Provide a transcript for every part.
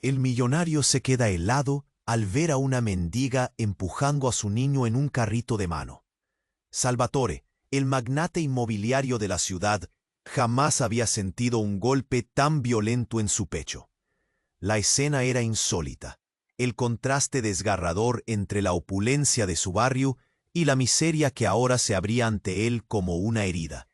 El millonario se queda helado al ver a una mendiga empujando a su niño en un carrito de mano. Salvatore, el magnate inmobiliario de la ciudad, jamás había sentido un golpe tan violento en su pecho. La escena era insólita, el contraste desgarrador entre la opulencia de su barrio y la miseria que ahora se abría ante él como una herida.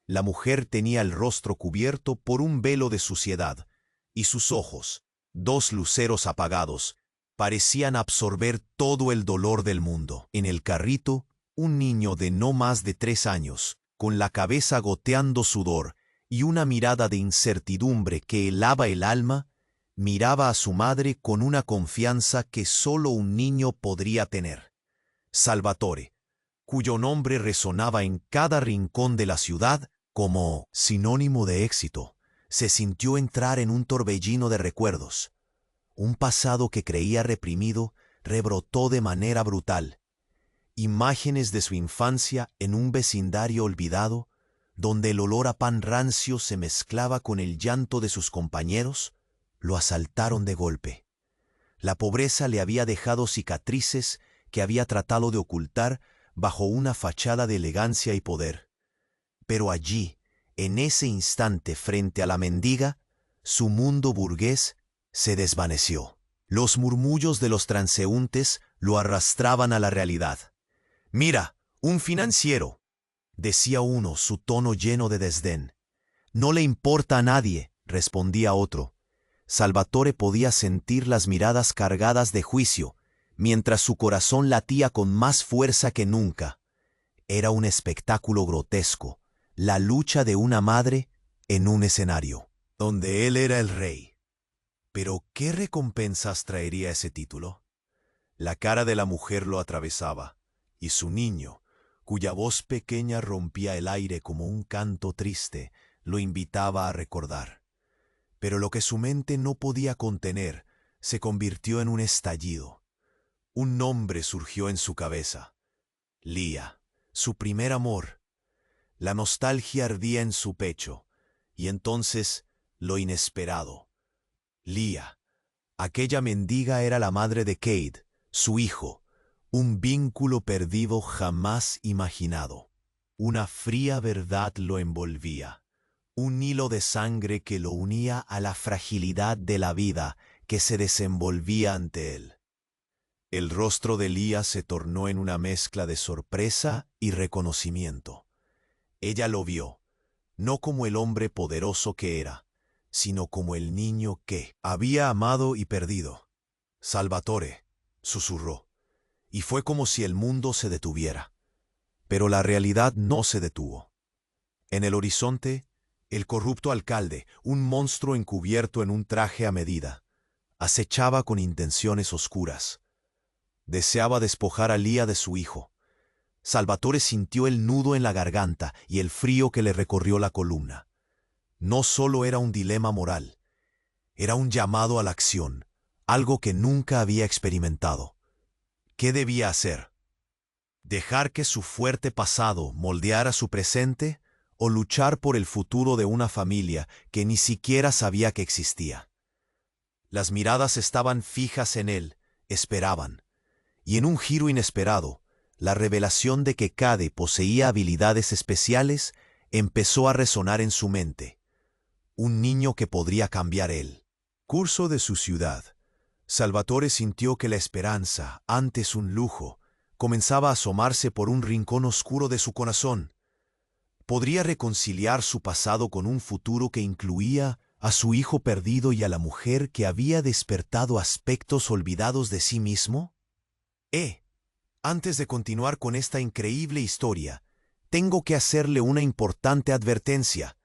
La mujer tenía el rostro cubierto por un velo de suciedad, y sus ojos, dos luceros apagados, parecían absorber todo el dolor del mundo. En el carrito, un niño de no más de 3 años, con la cabeza goteando sudor y una mirada de incertidumbre que helaba el alma, miraba a su madre con una confianza que solo un niño podría tener. Salvatore, cuyo nombre resonaba en cada rincón de la ciudad como sinónimo de éxito, se sintió entrar en un torbellino de recuerdos. Un pasado que creía reprimido rebrotó de manera brutal. Imágenes de su infancia en un vecindario olvidado, donde el olor a pan rancio se mezclaba con el llanto de sus compañeros, lo asaltaron de golpe. La pobreza le había dejado cicatrices que había tratado de ocultar bajo una fachada de elegancia y poder. Pero allí, en ese instante frente a la mendiga, su mundo burgués se desvaneció. Los murmullos de los transeúntes lo arrastraban a la realidad. «Mira, un financiero», decía uno, su tono lleno de desdén. «No le importa a nadie», respondía otro. Salvatore podía sentir las miradas cargadas de juicio, mientras su corazón latía con más fuerza que nunca. Era un espectáculo grotesco, la lucha de una madre en un escenario, donde él era el rey. Pero, ¿qué recompensas traería ese título? La cara de la mujer lo atravesaba, y su niño, cuya voz pequeña rompía el aire como un canto triste, lo invitaba a recordar. Pero lo que su mente no podía contener se convirtió en un estallido. Un nombre surgió en su cabeza: Lía, su primer amor. La nostalgia ardía en su pecho, y entonces lo inesperado. Lía, aquella mendiga, era la madre de Cade, su hijo, un vínculo perdido jamás imaginado. Una fría verdad lo envolvía, un hilo de sangre que lo unía a la fragilidad de la vida que se desenvolvía ante él. El rostro de Lía se tornó en una mezcla de sorpresa y reconocimiento. Ella lo vio, no como el hombre poderoso que era, sino como el niño que había amado y perdido. «Salvatore», susurró, y fue como si el mundo se detuviera. Pero la realidad no se detuvo. En el horizonte, el corrupto alcalde, un monstruo encubierto en un traje a medida, acechaba con intenciones oscuras. Deseaba despojar a Lía de su hijo. Salvatore sintió el nudo en la garganta y el frío que le recorrió la columna. No solo era un dilema moral, era un llamado a la acción, algo que nunca había experimentado. ¿Qué debía hacer? ¿Dejar que su fuerte pasado moldeara su presente o luchar por el futuro de una familia que ni siquiera sabía que existía? Las miradas estaban fijas en él, esperaban, y en un giro inesperado, la revelación de que Cade poseía habilidades especiales empezó a resonar en su mente. Un niño que podría cambiar el curso de su ciudad. Salvatore sintió que la esperanza, antes un lujo, comenzaba a asomarse por un rincón oscuro de su corazón. Podría reconciliar su pasado con un futuro que incluía a su hijo perdido y a la mujer que había despertado aspectos olvidados de sí mismo. Antes de continuar con esta increíble historia, tengo que hacerle una importante advertencia.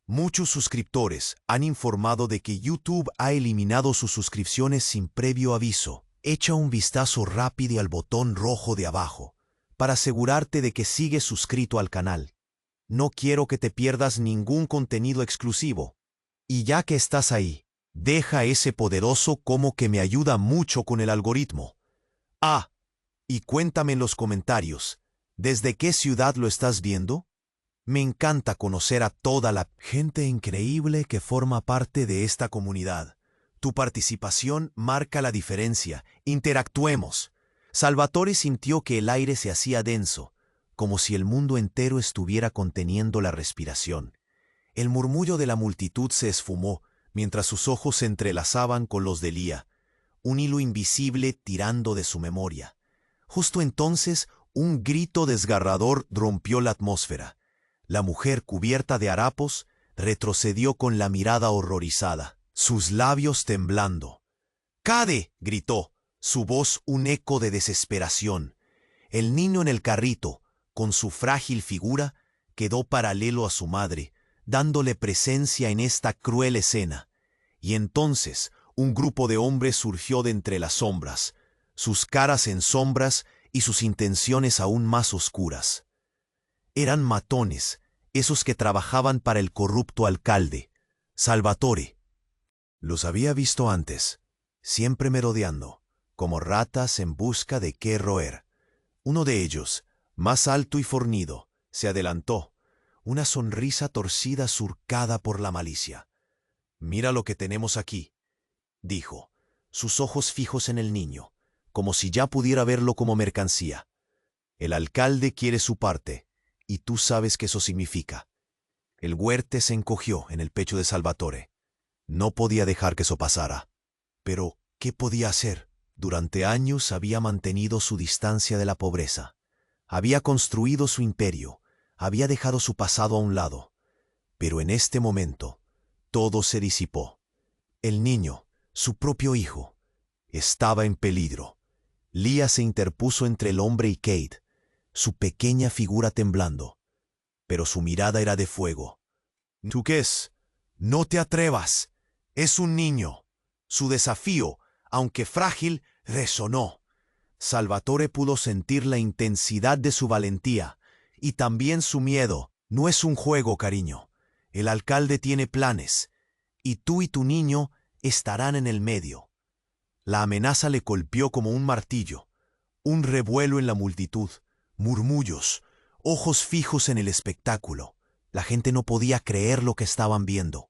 Muchos suscriptores han informado de que YouTube ha eliminado sus suscripciones sin previo aviso. Echa un vistazo rápido al botón rojo de abajo para asegurarte de que sigues suscrito al canal. No quiero que te pierdas ningún contenido exclusivo. Y ya que estás ahí, deja ese poderoso como que me ayuda mucho con el algoritmo. Y cuéntame en los comentarios, ¿desde qué ciudad lo estás viendo? Me encanta conocer a toda la gente increíble que forma parte de esta comunidad. Tu participación marca la diferencia. Interactuemos. Salvatore sintió que el aire se hacía denso, como si el mundo entero estuviera conteniendo la respiración. El murmullo de la multitud se esfumó, mientras sus ojos se entrelazaban con los de Lía, un hilo invisible tirando de su memoria. Justo entonces, un grito desgarrador rompió la atmósfera. La mujer, cubierta de harapos, retrocedió con la mirada horrorizada, sus labios temblando. —¡Cade! —gritó, su voz un eco de desesperación. El niño en el carrito, con su frágil figura, quedó paralelo a su madre, dándole presencia en esta cruel escena. Y entonces un grupo de hombres surgió de entre las sombras, sus caras en sombras y sus intenciones aún más oscuras. Eran matones, esos que trabajaban para el corrupto alcalde, Salvatore. Los había visto antes, siempre merodeando, como ratas en busca de qué roer. Uno de ellos, más alto y fornido, se adelantó, una sonrisa torcida surcada por la malicia. «Mira lo que tenemos aquí», dijo, sus ojos fijos en el niño, como si ya pudiera verlo como mercancía. «El alcalde quiere su parte, y tú sabes qué eso significa». El huerte se encogió en el pecho de Salvatore. No podía dejar que eso pasara. Pero, ¿qué podía hacer? Durante años había mantenido su distancia de la pobreza. Había construido su imperio, había dejado su pasado a un lado. Pero en este momento, todo se disipó. El niño, su propio hijo, estaba en peligro. Lía se interpuso entre el hombre y Kate, su pequeña figura temblando. Pero su mirada era de fuego. «¿Tú qué es? No te atrevas. Es un niño». Su desafío, aunque frágil, resonó. Salvatore pudo sentir la intensidad de su valentía y también su miedo. «No es un juego, cariño. El alcalde tiene planes, y tú y tu niño estarán en el medio». La amenaza le golpeó como un martillo. Un revuelo en la multitud, murmullos, ojos fijos en el espectáculo. La gente no podía creer lo que estaban viendo.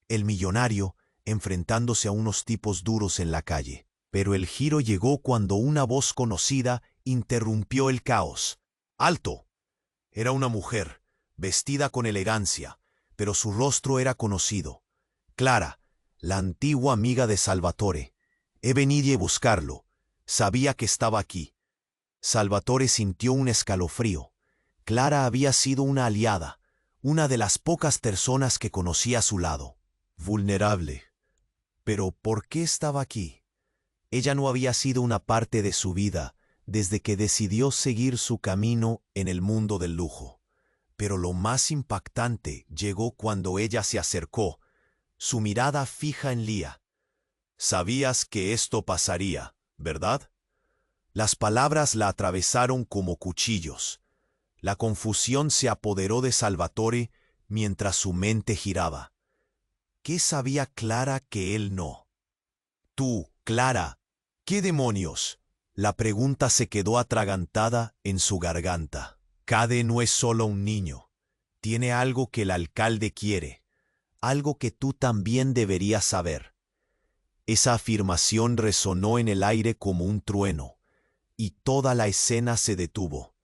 El millonario enfrentándose a unos tipos duros en la calle. Pero el giro llegó cuando una voz conocida interrumpió el caos. «¡Alto!». Era una mujer, vestida con elegancia, pero su rostro era conocido. Clara, la antigua amiga de Salvatore. He venido a buscarlo. Sabía que estaba aquí. Salvatore sintió un escalofrío. Clara había sido una aliada, una de las pocas personas que conocía a su lado. Vulnerable. Pero ¿por qué estaba aquí? Ella no había sido una parte de su vida desde que decidió seguir su camino en el mundo del lujo. Pero lo más impactante llegó cuando ella se acercó, su mirada fija en Lía. «Sabías que esto pasaría, ¿verdad?». Las palabras la atravesaron como cuchillos. La confusión se apoderó de Salvatore mientras su mente giraba. ¿Qué sabía Clara que él no? «Tú, Clara, ¿qué demonios?». La pregunta se quedó atragantada en su garganta. «Cade no es solo un niño. Tiene algo que el alcalde quiere, algo que tú también deberías saber». Esa afirmación resonó en el aire como un trueno, y toda la escena se detuvo.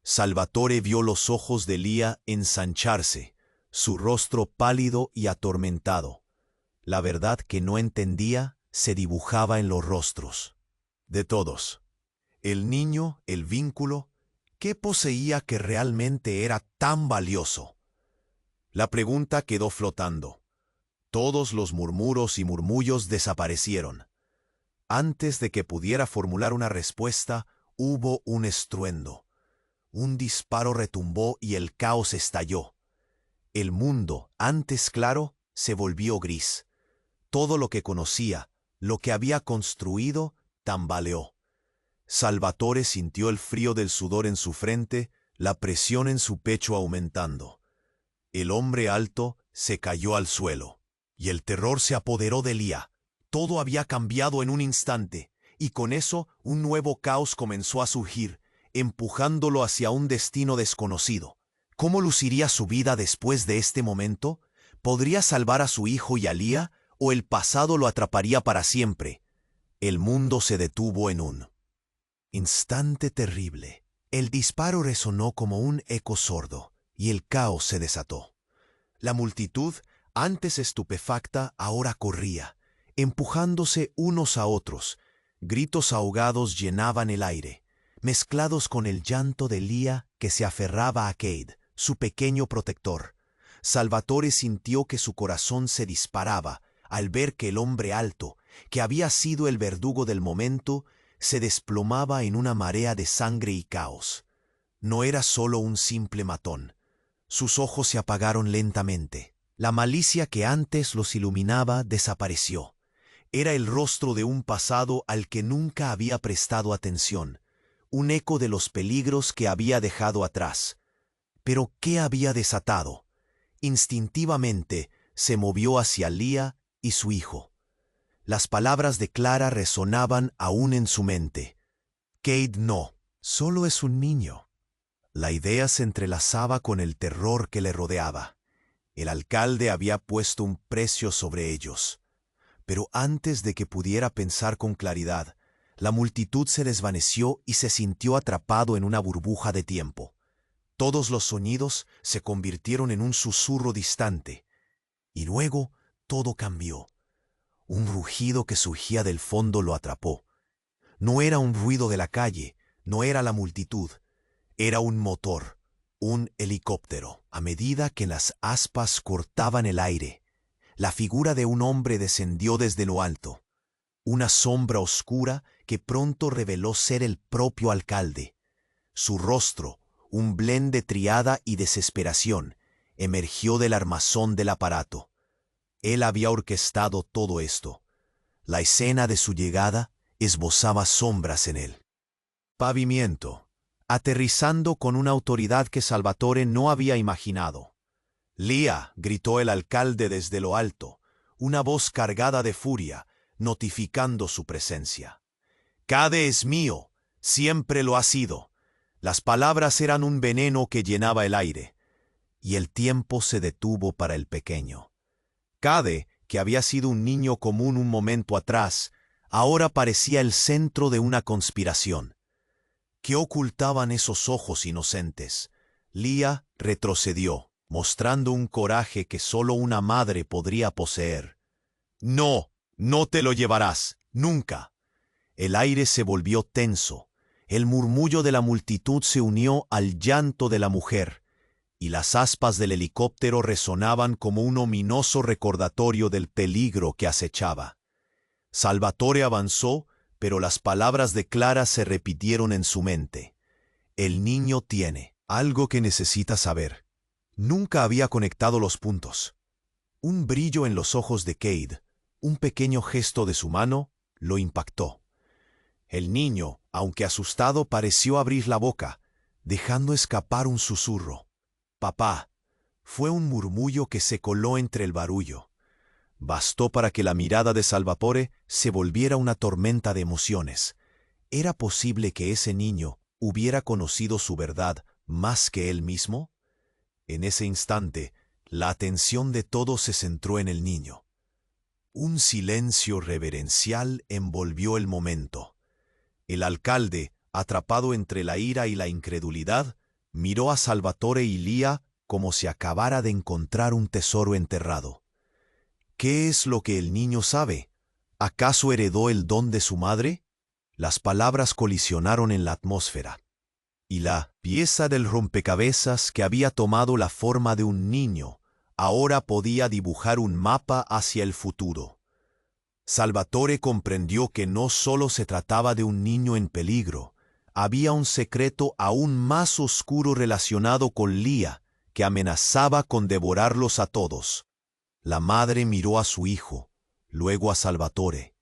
Salvatore vio los ojos de Lía ensancharse, su rostro pálido y atormentado. La verdad que no entendía se dibujaba en los rostros de todos. El niño, el vínculo, ¿qué poseía que realmente era tan valioso? La pregunta quedó flotando. Todos los murmuros y murmullos desaparecieron. Antes de que pudiera formular una respuesta, hubo un estruendo. Un disparo retumbó y el caos estalló. El mundo, antes claro, se volvió gris. Todo lo que conocía, lo que había construido, tambaleó. Salvatore sintió el frío del sudor en su frente, la presión en su pecho aumentando. El hombre alto se cayó al suelo, y el terror se apoderó de Lía. Todo había cambiado en un instante, y con eso un nuevo caos comenzó a surgir, empujándolo hacia un destino desconocido. ¿Cómo luciría su vida después de este momento? ¿Podría salvar a su hijo y a Lía, o el pasado lo atraparía para siempre. El mundo se detuvo en un instante terrible. El disparo resonó como un eco sordo, y el caos se desató. La multitud, antes estupefacta, ahora corría, empujándose unos a otros. Gritos ahogados llenaban el aire, mezclados con el llanto de Leah que se aferraba a Cade, su pequeño protector. Salvatore sintió que su corazón se disparaba al ver que el hombre alto, que había sido el verdugo del momento, se desplomaba en una marea de sangre y caos. No era solo un simple matón. Sus ojos se apagaron lentamente. La malicia que antes los iluminaba desapareció. Era el rostro de un pasado al que nunca había prestado atención, un eco de los peligros que había dejado atrás. Pero ¿qué había desatado? Instintivamente se movió hacia Leah y su hijo. Las palabras de Clara resonaban aún en su mente. Cade no, solo es un niño. La idea se entrelazaba con el terror que le rodeaba. El alcalde había puesto un precio sobre ellos. Pero antes de que pudiera pensar con claridad, la multitud se desvaneció y se sintió atrapado en una burbuja de tiempo. Todos los sonidos se convirtieron en un susurro distante. Y luego todo cambió. Un rugido que surgía del fondo lo atrapó. No era un ruido de la calle, no era la multitud. Era un motor, un helicóptero. A medida que las aspas cortaban el aire, la figura de un hombre descendió desde lo alto. Una sombra oscura que pronto reveló ser el propio alcalde. Su rostro, un blend de triada y desesperación, emergió del armazón del aparato. Él había orquestado todo esto. La escena de su llegada esbozaba sombras en el pavimento, aterrizando con una autoridad que Salvatore no había imaginado. «Leah», gritó el alcalde desde lo alto, una voz cargada de furia, notificando su presencia. «Cade es mío, siempre lo ha sido». Las palabras eran un veneno que llenaba el aire, y el tiempo se detuvo para el pequeño. Cade, que había sido un niño común un momento atrás, ahora parecía el centro de una conspiración. ¿Qué ocultaban esos ojos inocentes? Leah retrocedió, mostrando un coraje que solo una madre podría poseer. «No, no te lo llevarás, nunca». El aire se volvió tenso. El murmullo de la multitud se unió al llanto de la mujer, y las aspas del helicóptero resonaban como un ominoso recordatorio del peligro que acechaba. Salvatore avanzó, pero las palabras de Clara se repitieron en su mente. «El niño tiene algo que necesita saber». Nunca había conectado los puntos. Un brillo en los ojos de Cade, un pequeño gesto de su mano, lo impactó. El niño, aunque asustado, pareció abrir la boca, dejando escapar un susurro. «Papá», fue un murmullo que se coló entre el barullo. Bastó para que la mirada de Salvatore se volviera una tormenta de emociones. ¿Era posible que ese niño hubiera conocido su verdad más que él mismo? En ese instante, la atención de todos se centró en el niño. Un silencio reverencial envolvió el momento. El alcalde, atrapado entre la ira y la incredulidad, miró a Salvatore y Leah como si acabara de encontrar un tesoro enterrado. ¿Qué es lo que el niño sabe? ¿Acaso heredó el don de su madre? Las palabras colisionaron en la atmósfera, y la pieza del rompecabezas que había tomado la forma de un niño ahora podía dibujar un mapa hacia el futuro. Salvatore comprendió que no solo se trataba de un niño en peligro, había un secreto aún más oscuro relacionado con Leah, que amenazaba con devorarlos a todos. La madre miró a su hijo, luego a Salvatore,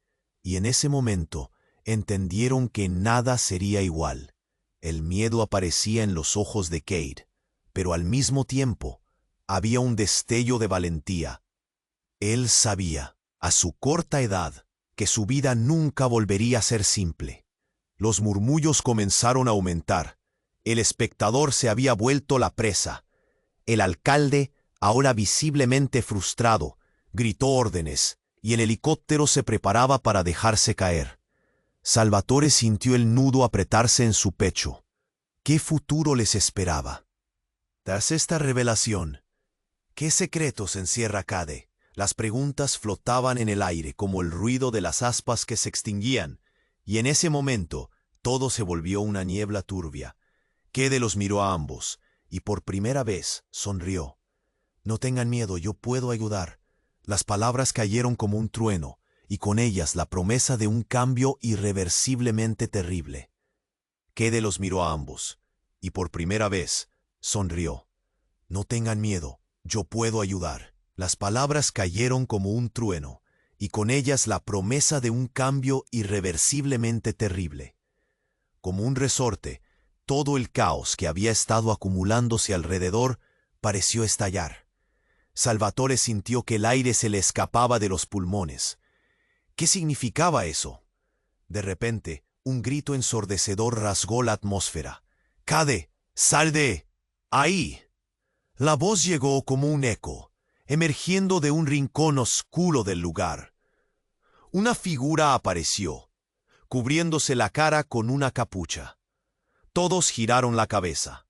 y en ese momento entendieron que nada sería igual. El miedo aparecía en los ojos de Cade, pero al mismo tiempo había un destello de valentía. Él sabía, a su corta edad, que su vida nunca volvería a ser simple. Los murmullos comenzaron a aumentar. El espectador se había vuelto la presa. El alcalde, ahora visiblemente frustrado, gritó órdenes. y el helicóptero se preparaba para dejarse caer. Salvatore sintió el nudo apretarse en su pecho. ¿Qué futuro les esperaba? Tras esta revelación, ¿qué secretos encierra Cade? Las preguntas flotaban en el aire como el ruido de las aspas que se extinguían, y en ese momento todo se volvió una niebla turbia. Cade los miró a ambos, y por primera vez sonrió. No tengan miedo, yo puedo ayudar. Las palabras cayeron como un trueno, y con ellas la promesa de un cambio irreversiblemente terrible. Cade los miró a ambos, y por primera vez sonrió. No tengan miedo, yo puedo ayudar. Las palabras cayeron como un trueno, y con ellas la promesa de un cambio irreversiblemente terrible. Como un resorte, todo el caos que había estado acumulándose alrededor pareció estallar. Salvatore sintió que el aire se le escapaba de los pulmones. ¿Qué significaba eso? De repente, un grito ensordecedor rasgó la atmósfera. «Cade, sal de ahí». La voz llegó como un eco, emergiendo de un rincón oscuro del lugar. Una figura apareció, cubriéndose la cara con una capucha. Todos giraron la cabeza.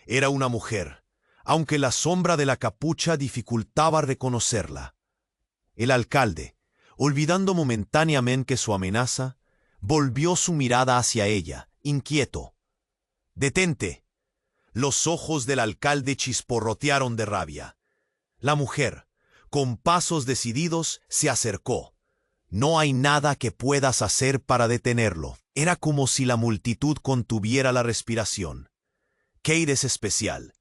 Era una mujer, aunque la sombra de la capucha dificultaba reconocerla. El alcalde, olvidando momentáneamente su amenaza, volvió su mirada hacia ella, inquieto. «¡Detente!». Los ojos del alcalde chisporrotearon de rabia. La mujer, con pasos decididos, se acercó. «No hay nada que puedas hacer para detenerlo». Era como si la multitud contuviera la respiración. «Cade es especial.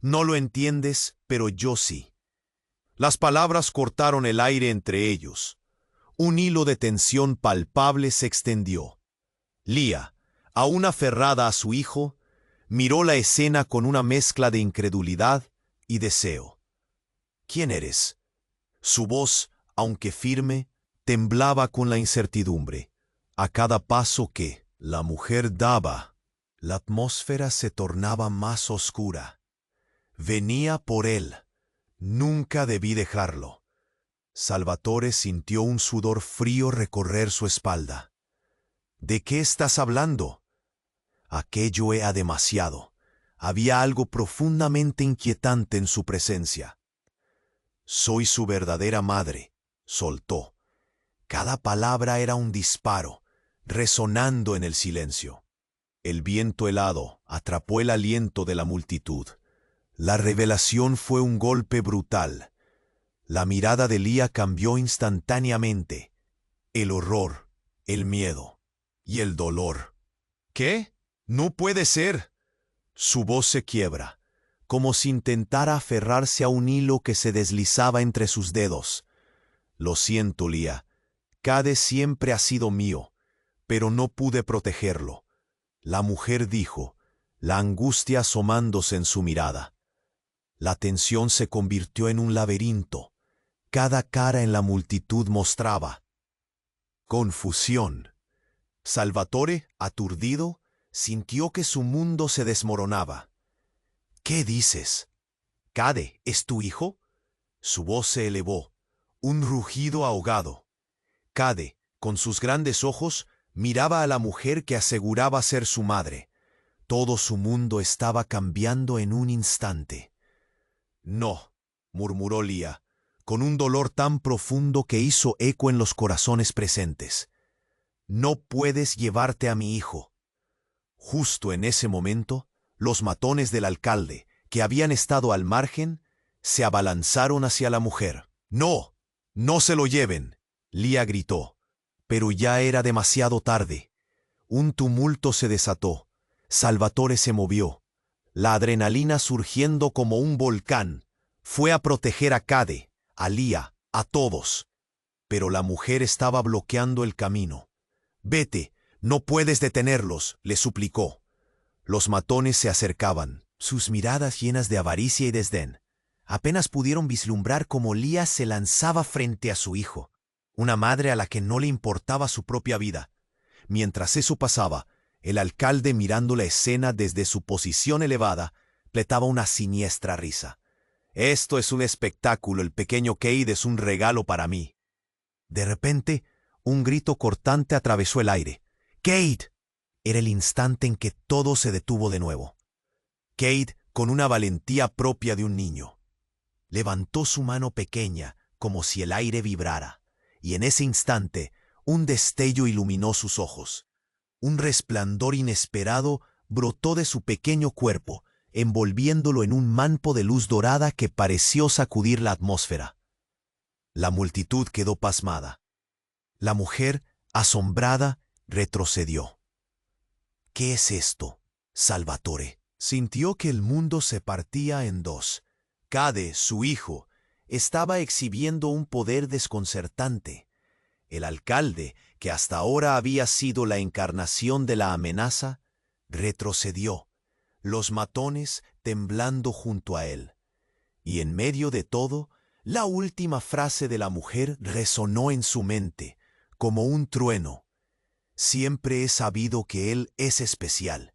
No lo entiendes, pero yo sí». Las palabras cortaron el aire entre ellos. Un hilo de tensión palpable se extendió. Lia, aún aferrada a su hijo, miró la escena con una mezcla de incredulidad y deseo. «¿Quién eres?». Su voz, aunque firme, temblaba con la incertidumbre. A cada paso que la mujer daba, la atmósfera se tornaba más oscura. Venía por él. Nunca debí dejarlo. Salvatore sintió un sudor frío recorrer su espalda. «¿De qué estás hablando?». Aquello era demasiado. Había algo profundamente inquietante en su presencia. «Soy su verdadera madre», soltó. Cada palabra era un disparo, resonando en el silencio. El viento helado atrapó el aliento de la multitud. La revelación fue un golpe brutal. La mirada de Lia cambió instantáneamente. El horror, el miedo y el dolor. «¿Qué? No puede ser». Su voz se quiebra, como si intentara aferrarse a un hilo que se deslizaba entre sus dedos. «Lo siento, Lia. Cade siempre ha sido mío, pero no pude protegerlo». La mujer dijo, la angustia asomándose en su mirada. La tensión se convirtió en un laberinto. Cada cara en la multitud mostraba confusión. Salvatore, aturdido, sintió que su mundo se desmoronaba. «¿Qué dices? ¿Cade es tu hijo?». Su voz se elevó, un rugido ahogado. Cade, con sus grandes ojos, miraba a la mujer que aseguraba ser su madre. Todo su mundo estaba cambiando en un instante. «No», murmuró Lia, con un dolor tan profundo que hizo eco en los corazones presentes. «No puedes llevarte a mi hijo». Justo en ese momento, los matones del alcalde, que habían estado al margen, se abalanzaron hacia la mujer. «¡No! ¡No se lo lleven!», Lia gritó. Pero ya era demasiado tarde. Un tumulto se desató. Salvatore se movió. La adrenalina surgiendo como un volcán. Fue a proteger a Cade, a Lia, a todos. Pero la mujer estaba bloqueando el camino. «Vete, no puedes detenerlos», le suplicó. Los matones se acercaban, sus miradas llenas de avaricia y desdén. Apenas pudieron vislumbrar cómo Lia se lanzaba frente a su hijo, una madre a la que no le importaba su propia vida. Mientras eso pasaba, el alcalde, mirando la escena desde su posición elevada, pletaba una siniestra risa. «Esto es un espectáculo, el pequeño Cade es un regalo para mí». De repente, un grito cortante atravesó el aire. ¡Cade! Era el instante en que todo se detuvo de nuevo. Cade, con una valentía propia de un niño, levantó su mano pequeña como si el aire vibrara, y en ese instante un destello iluminó sus ojos. Un resplandor inesperado brotó de su pequeño cuerpo, envolviéndolo en un manto de luz dorada que pareció sacudir la atmósfera. La multitud quedó pasmada. La mujer, asombrada, retrocedió. ¿Qué es esto, Salvatore? Sintió que el mundo se partía en dos. Cade, su hijo, estaba exhibiendo un poder desconcertante. El alcalde, que hasta ahora había sido la encarnación de la amenaza, retrocedió, los matones temblando junto a él. Y en medio de todo, la última frase de la mujer resonó en su mente, como un trueno. Siempre he sabido que él es especial,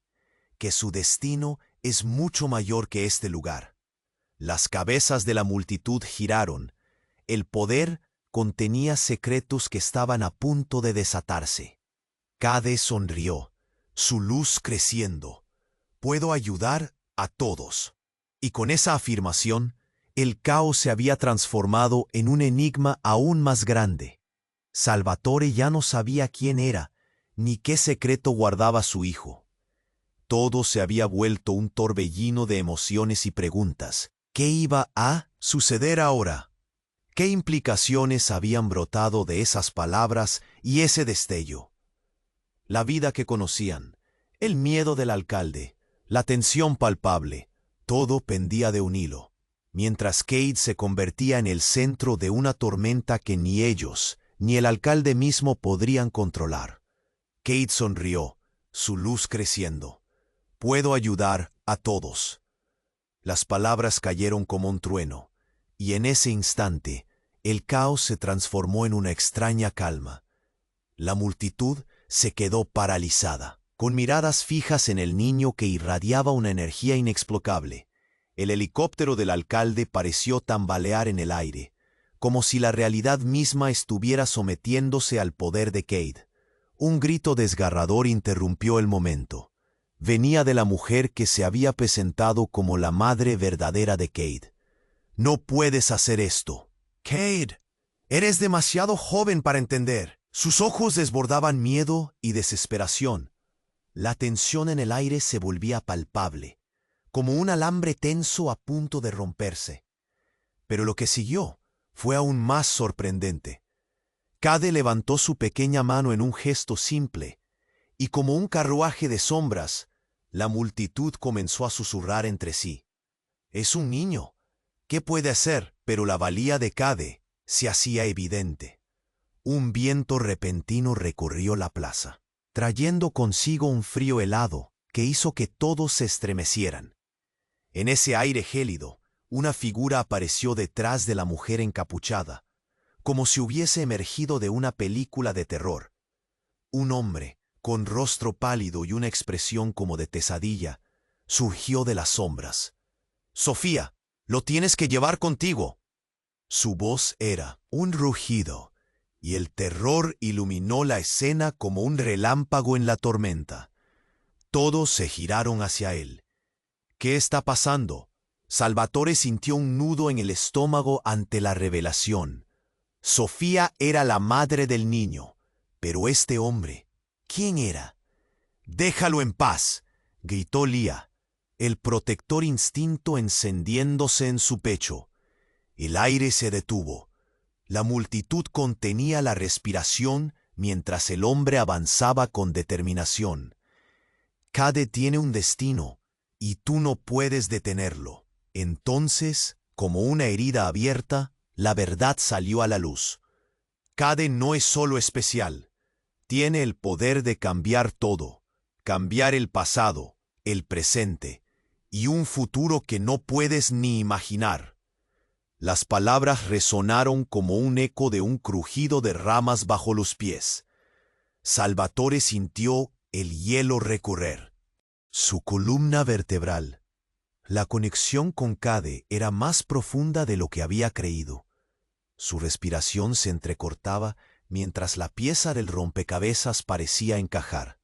que su destino es mucho mayor que este lugar. Las cabezas de la multitud giraron. El poder contenía secretos que estaban a punto de desatarse. Cade sonrió, su luz creciendo. Puedo ayudar a todos. Y con esa afirmación, el caos se había transformado en un enigma aún más grande. Salvatore ya no sabía quién era, ni qué secreto guardaba su hijo. Todo se había vuelto un torbellino de emociones y preguntas. ¿Qué iba a suceder ahora? ¿Qué implicaciones habían brotado de esas palabras y ese destello? La vida que conocían, el miedo del alcalde, la tensión palpable, todo pendía de un hilo, mientras Cade se convertía en el centro de una tormenta que ni ellos, ni el alcalde mismo podrían controlar. Cade sonrió, su luz creciendo. Puedo ayudar a todos. Las palabras cayeron como un trueno, y en ese instante, el caos se transformó en una extraña calma. La multitud se quedó paralizada, con miradas fijas en el niño que irradiaba una energía inexplicable. El helicóptero del alcalde pareció tambalear en el aire, como si la realidad misma estuviera sometiéndose al poder de Cade. Un grito desgarrador interrumpió el momento. Venía de la mujer que se había presentado como la madre verdadera de Cade. «No puedes hacer esto. Cade, eres demasiado joven para entender». Sus ojos desbordaban miedo y desesperación. La tensión en el aire se volvía palpable, como un alambre tenso a punto de romperse. Pero lo que siguió fue aún más sorprendente. Cade levantó su pequeña mano en un gesto simple, y como un carruaje de sombras, la multitud comenzó a susurrar entre sí. «Es un niño. ¿Qué puede hacer?» Pero la valía de Cade se hacía evidente. Un viento repentino recorrió la plaza, trayendo consigo un frío helado que hizo que todos se estremecieran. En ese aire gélido, una figura apareció detrás de la mujer encapuchada, como si hubiese emergido de una película de terror. Un hombre, con rostro pálido y una expresión como de pesadilla, surgió de las sombras. «Sofía, lo tienes que llevar contigo». Su voz era un rugido, y el terror iluminó la escena como un relámpago en la tormenta. Todos se giraron hacia él. «¿Qué está pasando?» Salvatore sintió un nudo en el estómago ante la revelación. Sofía era la madre del niño, pero este hombre, ¿quién era? «Déjalo en paz», gritó Lia, el protector instinto encendiéndose en su pecho. El aire se detuvo. La multitud contenía la respiración mientras el hombre avanzaba con determinación. «Cade tiene un destino, y tú no puedes detenerlo». Entonces, como una herida abierta, la verdad salió a la luz. Cade no es solo especial. Tiene el poder de cambiar todo, cambiar el pasado, el presente, y un futuro que no puedes ni imaginar. Las palabras resonaron como un eco de un crujido de ramas bajo los pies. Salvatore sintió el hielo recorrer su columna vertebral. La conexión con Cade era más profunda de lo que había creído. Su respiración se entrecortaba mientras la pieza del rompecabezas parecía encajar.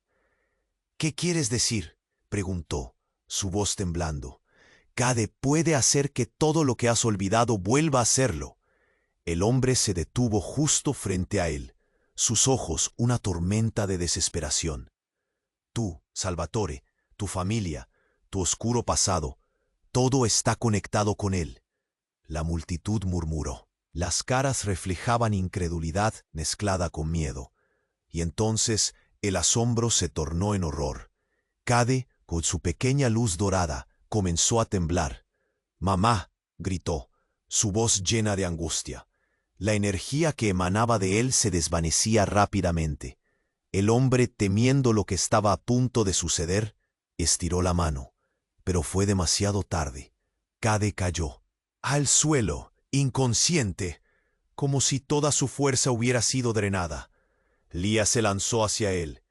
«¿Qué quieres decir?», preguntó, su voz temblando. «Cade puede hacer que todo lo que has olvidado vuelva a serlo». El hombre se detuvo justo frente a él, sus ojos una tormenta de desesperación. «Tú, Salvatore, tu familia, tu oscuro pasado, todo está conectado con él». La multitud murmuró. Las caras reflejaban incredulidad mezclada con miedo. Y entonces el asombro se tornó en horror. Cade, con su pequeña luz dorada, comenzó a temblar. «Mamá», gritó, su voz llena de angustia. La energía que emanaba de él se desvanecía rápidamente. El hombre, temiendo lo que estaba a punto de suceder, estiró la mano, pero fue demasiado tarde. Cade cayó al suelo, inconsciente, como si toda su fuerza hubiera sido drenada. Lia se lanzó hacia él.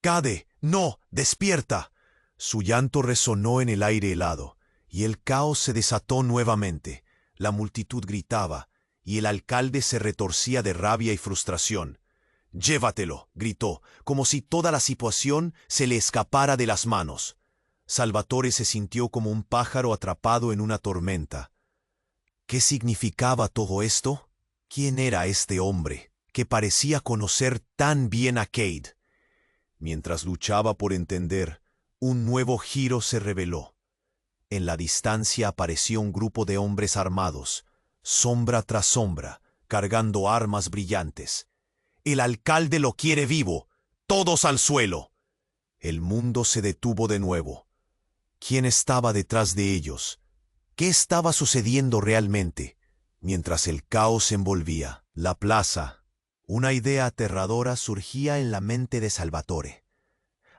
«Cade, no, despierta». Su llanto resonó en el aire helado, y el caos se desató nuevamente. La multitud gritaba, y el alcalde se retorcía de rabia y frustración. «Llévatelo», gritó, como si toda la situación se le escapara de las manos. Salvatore se sintió como un pájaro atrapado en una tormenta. ¿Qué significaba todo esto? ¿Quién era este hombre que parecía conocer tan bien a Cade? Mientras luchaba por entender, un nuevo giro se reveló. En la distancia apareció un grupo de hombres armados, sombra tras sombra, cargando armas brillantes. «El alcalde lo quiere vivo. ¡Todos al suelo!». El mundo se detuvo de nuevo. ¿Quién estaba detrás de ellos? ¿Qué estaba sucediendo realmente? Mientras el caos envolvía la plaza, una idea aterradora surgía en la mente de Salvatore.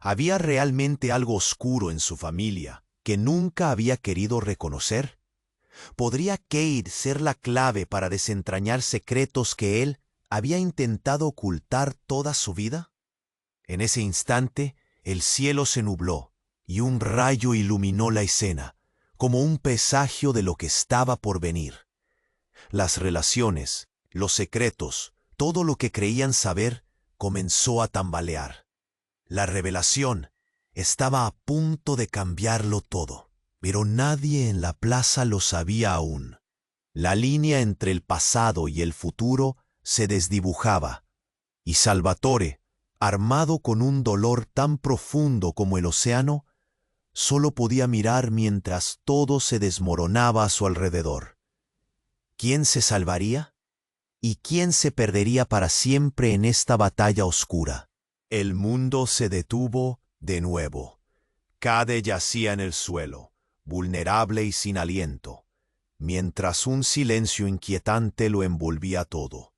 ¿Había realmente algo oscuro en su familia que nunca había querido reconocer? ¿Podría Cade ser la clave para desentrañar secretos que él había intentado ocultar toda su vida? En ese instante, el cielo se nubló y un rayo iluminó la escena, como un presagio de lo que estaba por venir. Las relaciones, los secretos, todo lo que creían saber, comenzó a tambalear. La revelación estaba a punto de cambiarlo todo, pero nadie en la plaza lo sabía aún. La línea entre el pasado y el futuro se desdibujaba, y Salvatore, armado con un dolor tan profundo como el océano, solo podía mirar mientras todo se desmoronaba a su alrededor. ¿Quién se salvaría? ¿Y quién se perdería para siempre en esta batalla oscura? El mundo se detuvo de nuevo. Cade yacía en el suelo, vulnerable y sin aliento, mientras un silencio inquietante lo envolvía todo.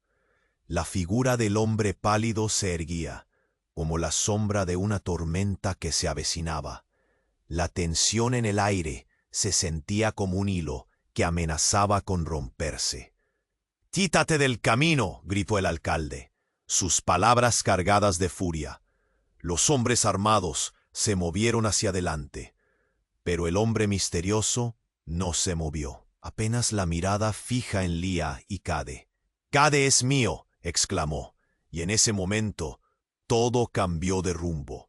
La figura del hombre pálido se erguía, como la sombra de una tormenta que se avecinaba. La tensión en el aire se sentía como un hilo que amenazaba con romperse. «¡Quítate del camino!», gritó el alcalde, sus palabras cargadas de furia. Los hombres armados se movieron hacia adelante, pero el hombre misterioso no se movió, apenas la mirada fija en Lia y Cade. «¡Cade es mío!», exclamó, y en ese momento todo cambió de rumbo.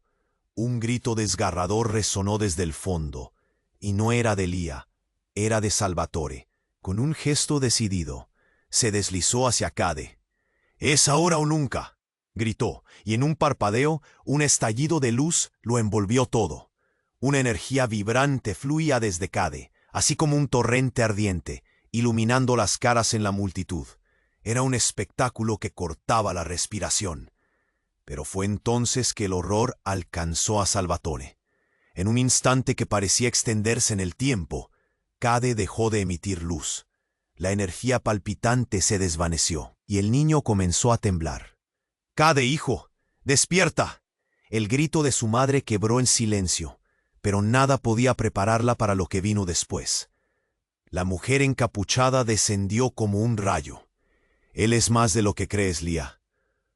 Un grito desgarrador resonó desde el fondo, y no era de Lia, era de Salvatore. Con un gesto decidido, se deslizó hacia Cade. «¡Es ahora o nunca!», gritó, y en un parpadeo, un estallido de luz lo envolvió todo. Una energía vibrante fluía desde Cade, así como un torrente ardiente, iluminando las caras en la multitud. Era un espectáculo que cortaba la respiración. Pero fue entonces que el horror alcanzó a Salvatore. En un instante que parecía extenderse en el tiempo, Cade dejó de emitir luz. La energía palpitante se desvaneció, y el niño comenzó a temblar. «¡Cade, hijo! ¡Despierta!». El grito de su madre quebró en silencio, pero nada podía prepararla para lo que vino después. La mujer encapuchada descendió como un rayo. «Él es más de lo que crees, Lia».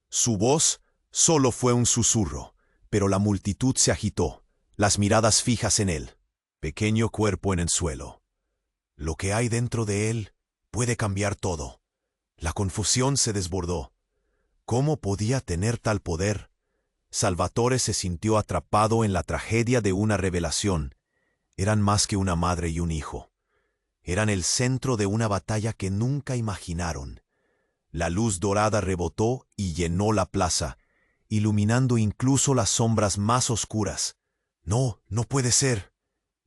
Su voz solo fue un susurro, pero la multitud se agitó, las miradas fijas en él. Pequeño cuerpo en el suelo. Lo que hay dentro de él puede cambiar todo. La confusión se desbordó. ¿Cómo podía tener tal poder? Salvatore se sintió atrapado en la tragedia de una revelación. Eran más que una madre y un hijo. Eran el centro de una batalla que nunca imaginaron. La luz dorada rebotó y llenó la plaza, iluminando incluso las sombras más oscuras. «No, no puede ser»,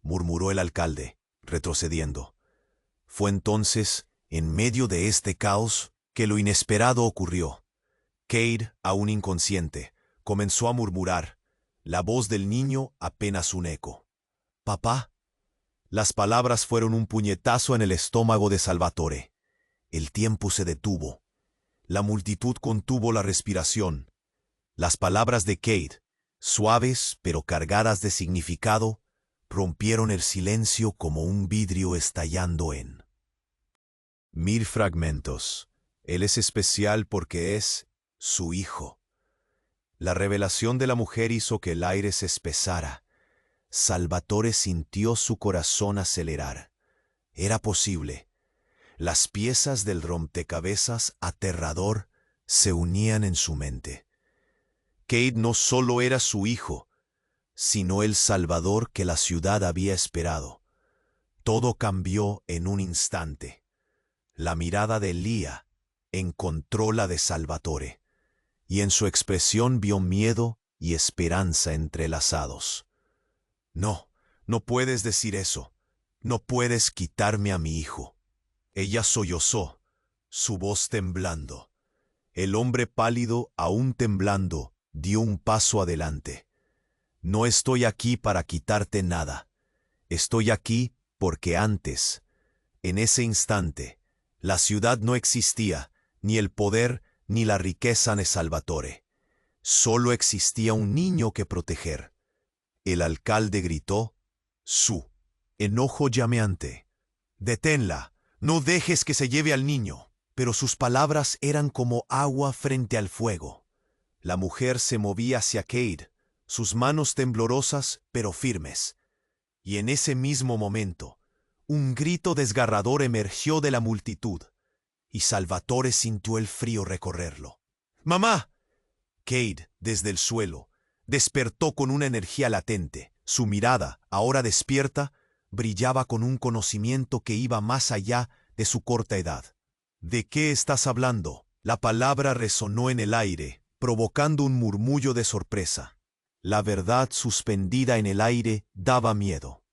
murmuró el alcalde, retrocediendo. Fue entonces, en medio de este caos, que lo inesperado ocurrió. Cade, aún inconsciente, comenzó a murmurar, la voz del niño apenas un eco. «Papá». Las palabras fueron un puñetazo en el estómago de Salvatore. El tiempo se detuvo. La multitud contuvo la respiración. Las palabras de Cade, suaves pero cargadas de significado, rompieron el silencio como un vidrio estallando en 1000 fragmentos. Él es especial porque es su hijo. La revelación de la mujer hizo que el aire se espesara. Salvatore sintió su corazón acelerar. Era posible. Las piezas del rompecabezas aterrador se unían en su mente. Cade no solo era su hijo, sino el salvador que la ciudad había esperado. Todo cambió en un instante. La mirada de Lia encontró la de Salvatore, y en su expresión vio miedo y esperanza entrelazados. «No, no puedes decir eso. No puedes quitarme a mi hijo». Ella sollozó, su voz temblando. El hombre pálido, aún temblando, dio un paso adelante. «No estoy aquí para quitarte nada. Estoy aquí porque antes, en ese instante, la ciudad no existía, ni el poder ni la riqueza de Salvatore. Solo existía un niño que proteger». El alcalde gritó, su enojo llameante. «Deténla, no dejes que se lleve al niño». Pero sus palabras eran como agua frente al fuego. La mujer se movía hacia Cade, sus manos temblorosas pero firmes. Y en ese mismo momento, un grito desgarrador emergió de la multitud, y Salvatore sintió el frío recorrerlo. «¡Mamá!». Cade, desde el suelo, despertó con una energía latente. Su mirada, ahora despierta, brillaba con un conocimiento que iba más allá de su corta edad. «¿De qué estás hablando?». La palabra resonó en el aire, provocando un murmullo de sorpresa. La verdad suspendida en el aire daba miedo.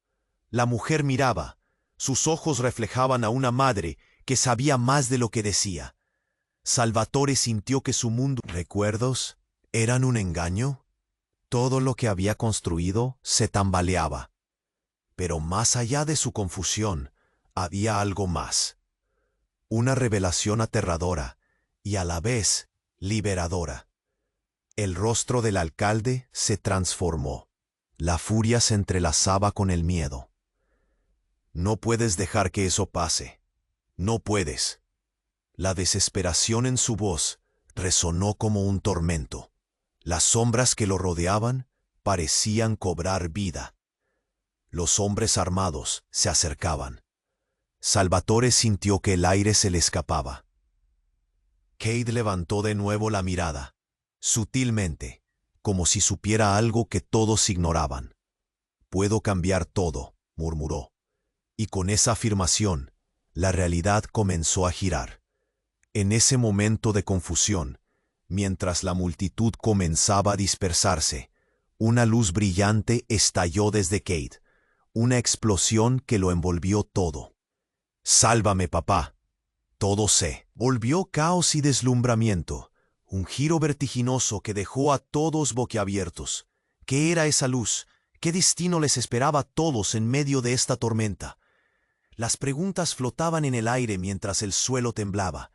La mujer miraba. Sus ojos reflejaban a una madre que sabía más de lo que decía. Salvatore sintió que su mundo, recuerdos, eran un engaño. Todo lo que había construido se tambaleaba. Pero más allá de su confusión, había algo más. Una revelación aterradora y a la vez liberadora. El rostro del alcalde se transformó. La furia se entrelazaba con el miedo. «No puedes dejar que eso pase. No puedes». La desesperación en su voz resonó como un tormento. Las sombras que lo rodeaban parecían cobrar vida. Los hombres armados se acercaban. Salvatore sintió que el aire se le escapaba. Cade levantó de nuevo la mirada, sutilmente, como si supiera algo que todos ignoraban. «Puedo cambiar todo», murmuró. Y con esa afirmación, la realidad comenzó a girar. En ese momento de confusión, mientras la multitud comenzaba a dispersarse, una luz brillante estalló desde Cade, una explosión que lo envolvió todo. «Sálvame, papá». Todo se volvió caos y deslumbramiento, un giro vertiginoso que dejó a todos boquiabiertos. ¿Qué era esa luz? ¿Qué destino les esperaba a todos en medio de esta tormenta? Las preguntas flotaban en el aire mientras el suelo temblaba.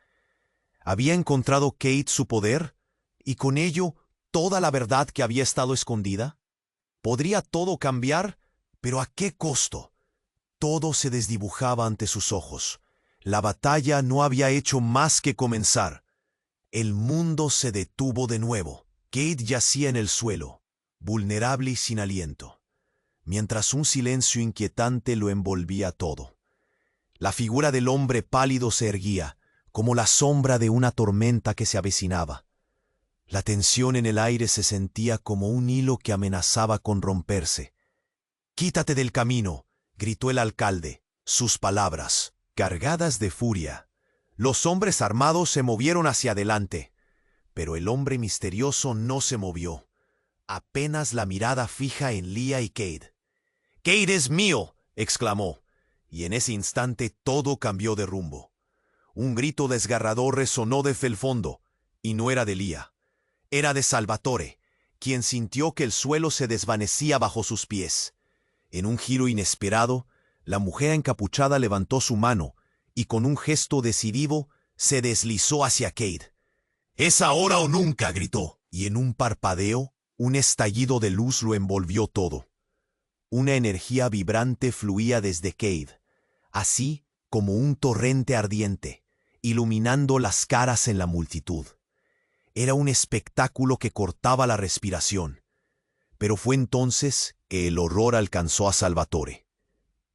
¿Había encontrado Cade su poder? ¿Y con ello toda la verdad que había estado escondida? ¿Podría todo cambiar? ¿Pero a qué costo? Todo se desdibujaba ante sus ojos. La batalla no había hecho más que comenzar. El mundo se detuvo de nuevo. Cade yacía en el suelo, vulnerable y sin aliento, mientras un silencio inquietante lo envolvía todo. La figura del hombre pálido se erguía, como la sombra de una tormenta que se avecinaba. La tensión en el aire se sentía como un hilo que amenazaba con romperse. «¡Quítate del camino!», gritó el alcalde. Sus palabras, cargadas de furia. Los hombres armados se movieron hacia adelante, pero el hombre misterioso no se movió, apenas la mirada fija en Leah y Cade. «¡Cade es mío!», exclamó, y en ese instante todo cambió de rumbo. Un grito desgarrador resonó desde el fondo, y no era de Leah. Era de Salvatore, quien sintió que el suelo se desvanecía bajo sus pies. En un giro inesperado, la mujer encapuchada levantó su mano y con un gesto decidido se deslizó hacia Cade. «¡Es ahora o nunca!», gritó, y en un parpadeo, un estallido de luz lo envolvió todo. Una energía vibrante fluía desde Cade, así como un torrente ardiente, iluminando las caras en la multitud. Era un espectáculo que cortaba la respiración. Pero fue entonces que el horror alcanzó a Salvatore.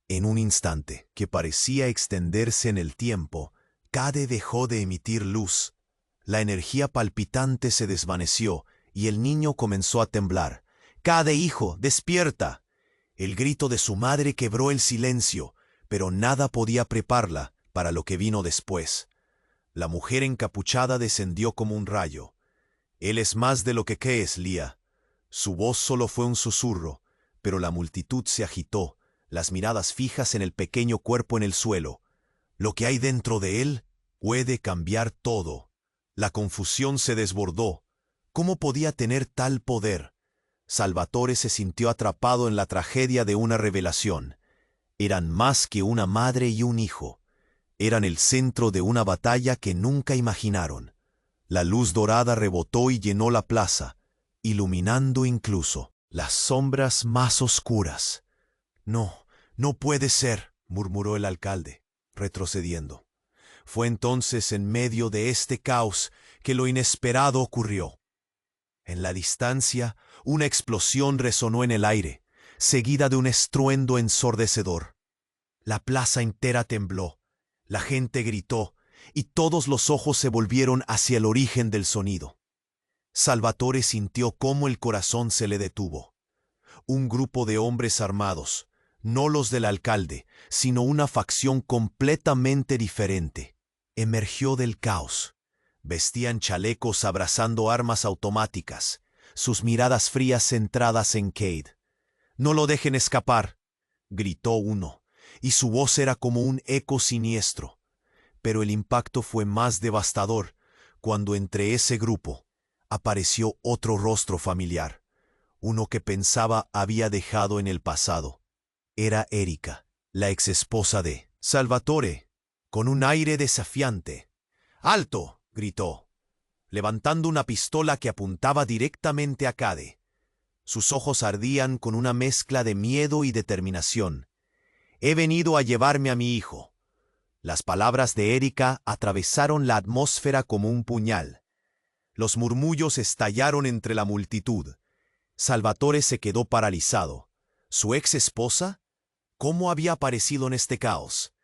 En un instante, que parecía extenderse en el tiempo, Cade dejó de emitir luz. La energía palpitante se desvaneció y el niño comenzó a temblar. «¡Cade, hijo, despierta!». El grito de su madre quebró el silencio, pero nada podía prepararla para lo que vino después. La mujer encapuchada descendió como un rayo. «Él es más de lo que crees, Leah». Su voz solo fue un susurro, pero la multitud se agitó, las miradas fijas en el pequeño cuerpo en el suelo. Lo que hay dentro de él puede cambiar todo. La confusión se desbordó. ¿Cómo podía tener tal poder? Salvatore se sintió atrapado en la tragedia de una revelación. Eran más que una madre y un hijo. Eran el centro de una batalla que nunca imaginaron. La luz dorada rebotó y llenó la plaza, iluminando incluso las sombras más oscuras. «No, no puede ser», murmuró el alcalde, retrocediendo. Fue entonces en medio de este caos que lo inesperado ocurrió. En la distancia, una explosión resonó en el aire, seguida de un estruendo ensordecedor. La plaza entera tembló, la gente gritó, y todos los ojos se volvieron hacia el origen del sonido. Salvatore sintió cómo el corazón se le detuvo. Un grupo de hombres armados, no los del alcalde, sino una facción completamente diferente, emergió del caos. Vestían chalecos abrazando armas automáticas, sus miradas frías centradas en Cade. «¡No lo dejen escapar!», gritó uno, y su voz era como un eco siniestro. Pero el impacto fue más devastador cuando entre ese grupo apareció otro rostro familiar, uno que pensaba había dejado en el pasado. Era Erika, la exesposa de Salvatore, con un aire desafiante. «¡Alto!», gritó, levantando una pistola que apuntaba directamente a Cade. Sus ojos ardían con una mezcla de miedo y determinación. «He venido a llevarme a mi hijo». Las palabras de Erika atravesaron la atmósfera como un puñal. Los murmullos estallaron entre la multitud. Salvatore se quedó paralizado. ¿Su ex esposa? ¿Cómo había aparecido en este caos?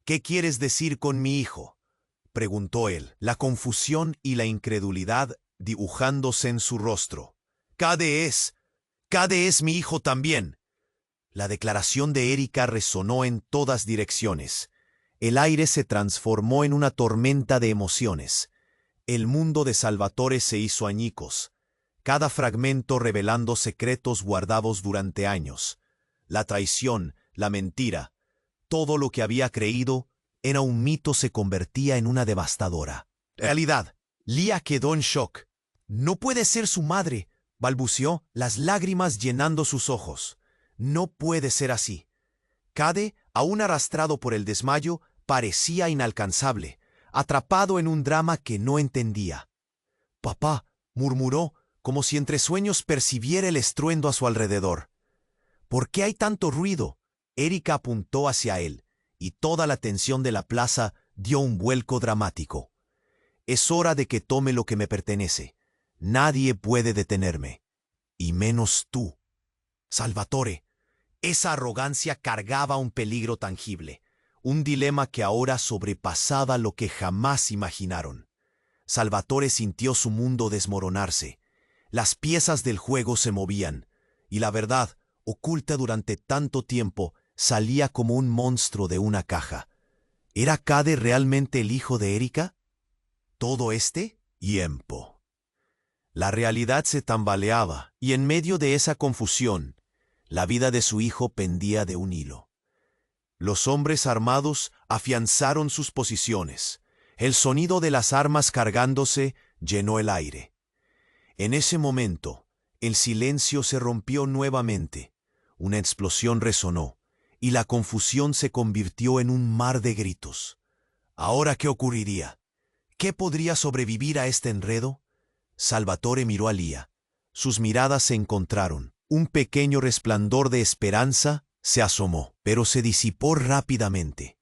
«¿Qué quieres decir con mi hijo?», preguntó él, la confusión y la incredulidad dibujándose en su rostro. «¡Cade es mi hijo también!». La declaración de Erika resonó en todas direcciones. El aire se transformó en una tormenta de emociones. El mundo de Salvatore se hizo añicos, cada fragmento revelando secretos guardados durante años. La traición, la mentira, todo lo que había creído era un mito se convertía en una devastadora realidad. Leah quedó en shock. «No puede ser su madre», balbuceó, las lágrimas llenando sus ojos. «No puede ser así». Cade, aún arrastrado por el desmayo, parecía inalcanzable, atrapado en un drama que no entendía. «Papá», murmuró, como si entre sueños percibiera el estruendo a su alrededor. «¿Por qué hay tanto ruido?». Erika apuntó hacia él, y toda la tensión de la plaza dio un vuelco dramático. «Es hora de que tome lo que me pertenece. Nadie puede detenerme. Y menos tú». «Salvatore». Esa arrogancia cargaba un peligro tangible. un dilema que ahora sobrepasaba lo que jamás imaginaron. Salvatore sintió su mundo desmoronarse. Las piezas del juego se movían, y la verdad, oculta durante tanto tiempo, salía como un monstruo de una caja. ¿Era Cade realmente el hijo de Erika? ¿Todo este tiempo? La realidad se tambaleaba, y en medio de esa confusión, la vida de su hijo pendía de un hilo. Los hombres armados afianzaron sus posiciones. El sonido de las armas cargándose llenó el aire. En ese momento, el silencio se rompió nuevamente. Una explosión resonó, y la confusión se convirtió en un mar de gritos. ¿Ahora qué ocurriría? ¿Qué podría sobrevivir a este enredo? Salvatore miró a Lía. Sus miradas se encontraron. Un pequeño resplandor de esperanza se asomó, pero se disipó rápidamente.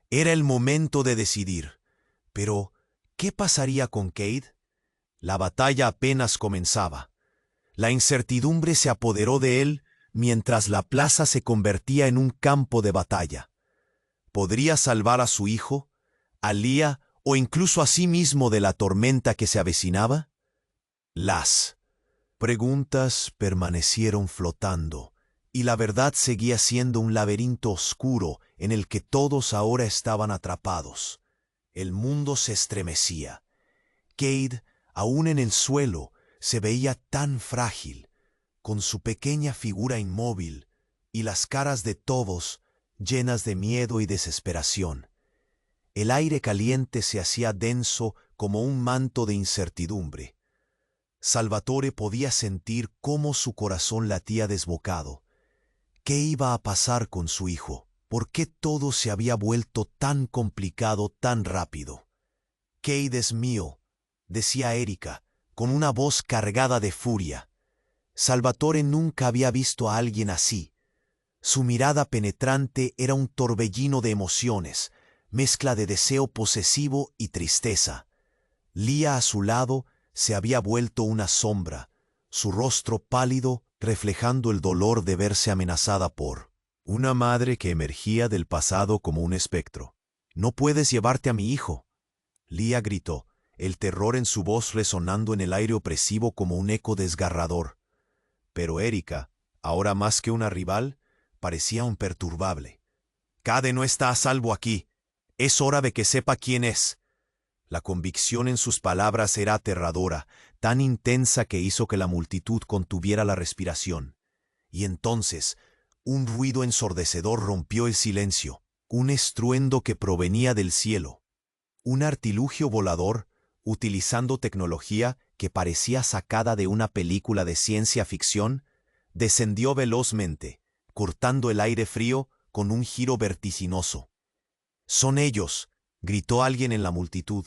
Era el momento de decidir. Pero, ¿qué pasaría con Cade? La batalla apenas comenzaba. La incertidumbre se apoderó de él mientras la plaza se convertía en un campo de batalla. ¿Podría salvar a su hijo, a Lía o incluso a sí mismo de la tormenta que se avecinaba? Las preguntas permanecieron flotando, y la verdad seguía siendo un laberinto oscuro en el que todos ahora estaban atrapados. El mundo se estremecía. Cade, aún en el suelo, se veía tan frágil, con su pequeña figura inmóvil y las caras de todos llenas de miedo y desesperación. El aire caliente se hacía denso como un manto de incertidumbre. Salvatore podía sentir cómo su corazón latía desbocado. ¿Qué iba a pasar con su hijo? ¿Por qué todo se había vuelto tan complicado tan rápido? «Cade es mío», decía Erika, con una voz cargada de furia. Salvatore nunca había visto a alguien así. Su mirada penetrante era un torbellino de emociones, mezcla de deseo posesivo y tristeza. Lía a su lado se había vuelto una sombra, su rostro pálido reflejando el dolor de verse amenazada por una madre que emergía del pasado como un espectro. «No puedes llevarte a mi hijo», Lía gritó, el terror en su voz resonando en el aire opresivo como un eco desgarrador. Pero Erika, ahora más que una rival, parecía imperturbable. «Cade no está a salvo aquí. Es hora de que sepa quién es». La convicción en sus palabras era aterradora, tan intensa que hizo que la multitud contuviera la respiración. Y entonces, un ruido ensordecedor rompió el silencio, un estruendo que provenía del cielo. Un artilugio volador, utilizando tecnología que parecía sacada de una película de ciencia ficción, descendió velozmente, cortando el aire frío con un giro vertiginoso. «Son ellos», gritó alguien en la multitud,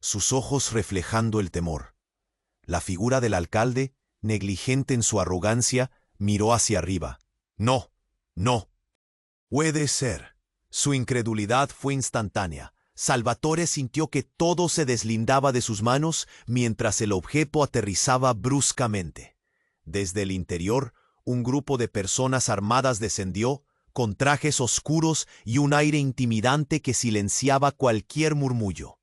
sus ojos reflejando el temor. La figura del alcalde, negligente en su arrogancia, miró hacia arriba. «No, no. Puede ser». Su incredulidad fue instantánea. Salvatore sintió que todo se deslindaba de sus manos mientras el objeto aterrizaba bruscamente. Desde el interior, un grupo de personas armadas descendió, con trajes oscuros y un aire intimidante que silenciaba cualquier murmullo.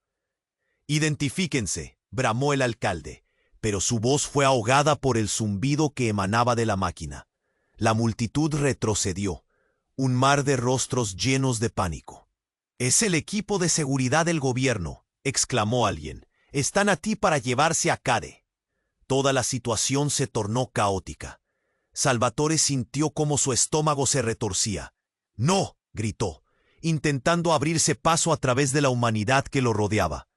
«Identifíquense», bramó el alcalde, pero su voz fue ahogada por el zumbido que emanaba de la máquina. La multitud retrocedió, un mar de rostros llenos de pánico. «Es el equipo de seguridad del gobierno», exclamó alguien. «Están aquí para llevarse a Cade». Toda la situación se tornó caótica. Salvatore sintió cómo su estómago se retorcía. «¡No!», gritó, intentando abrirse paso a través de la humanidad que lo rodeaba.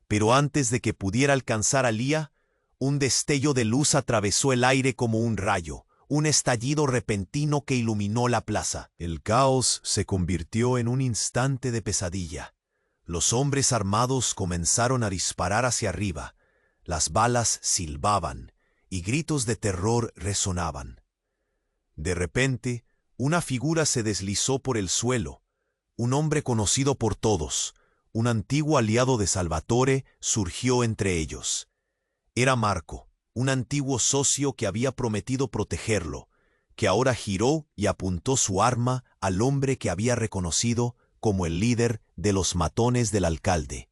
Pero antes de que pudiera alcanzar a Lía, un destello de luz atravesó el aire como un rayo, un estallido repentino que iluminó la plaza. El caos se convirtió en un instante de pesadilla. Los hombres armados comenzaron a disparar hacia arriba. Las balas silbaban y gritos de terror resonaban. De repente, una figura se deslizó por el suelo. Un hombre conocido por todos, un antiguo aliado de Salvatore, surgió entre ellos. Era Marco, un antiguo socio que había prometido protegerlo, que ahora giró y apuntó su arma al hombre que había reconocido como el líder de los matones del alcalde.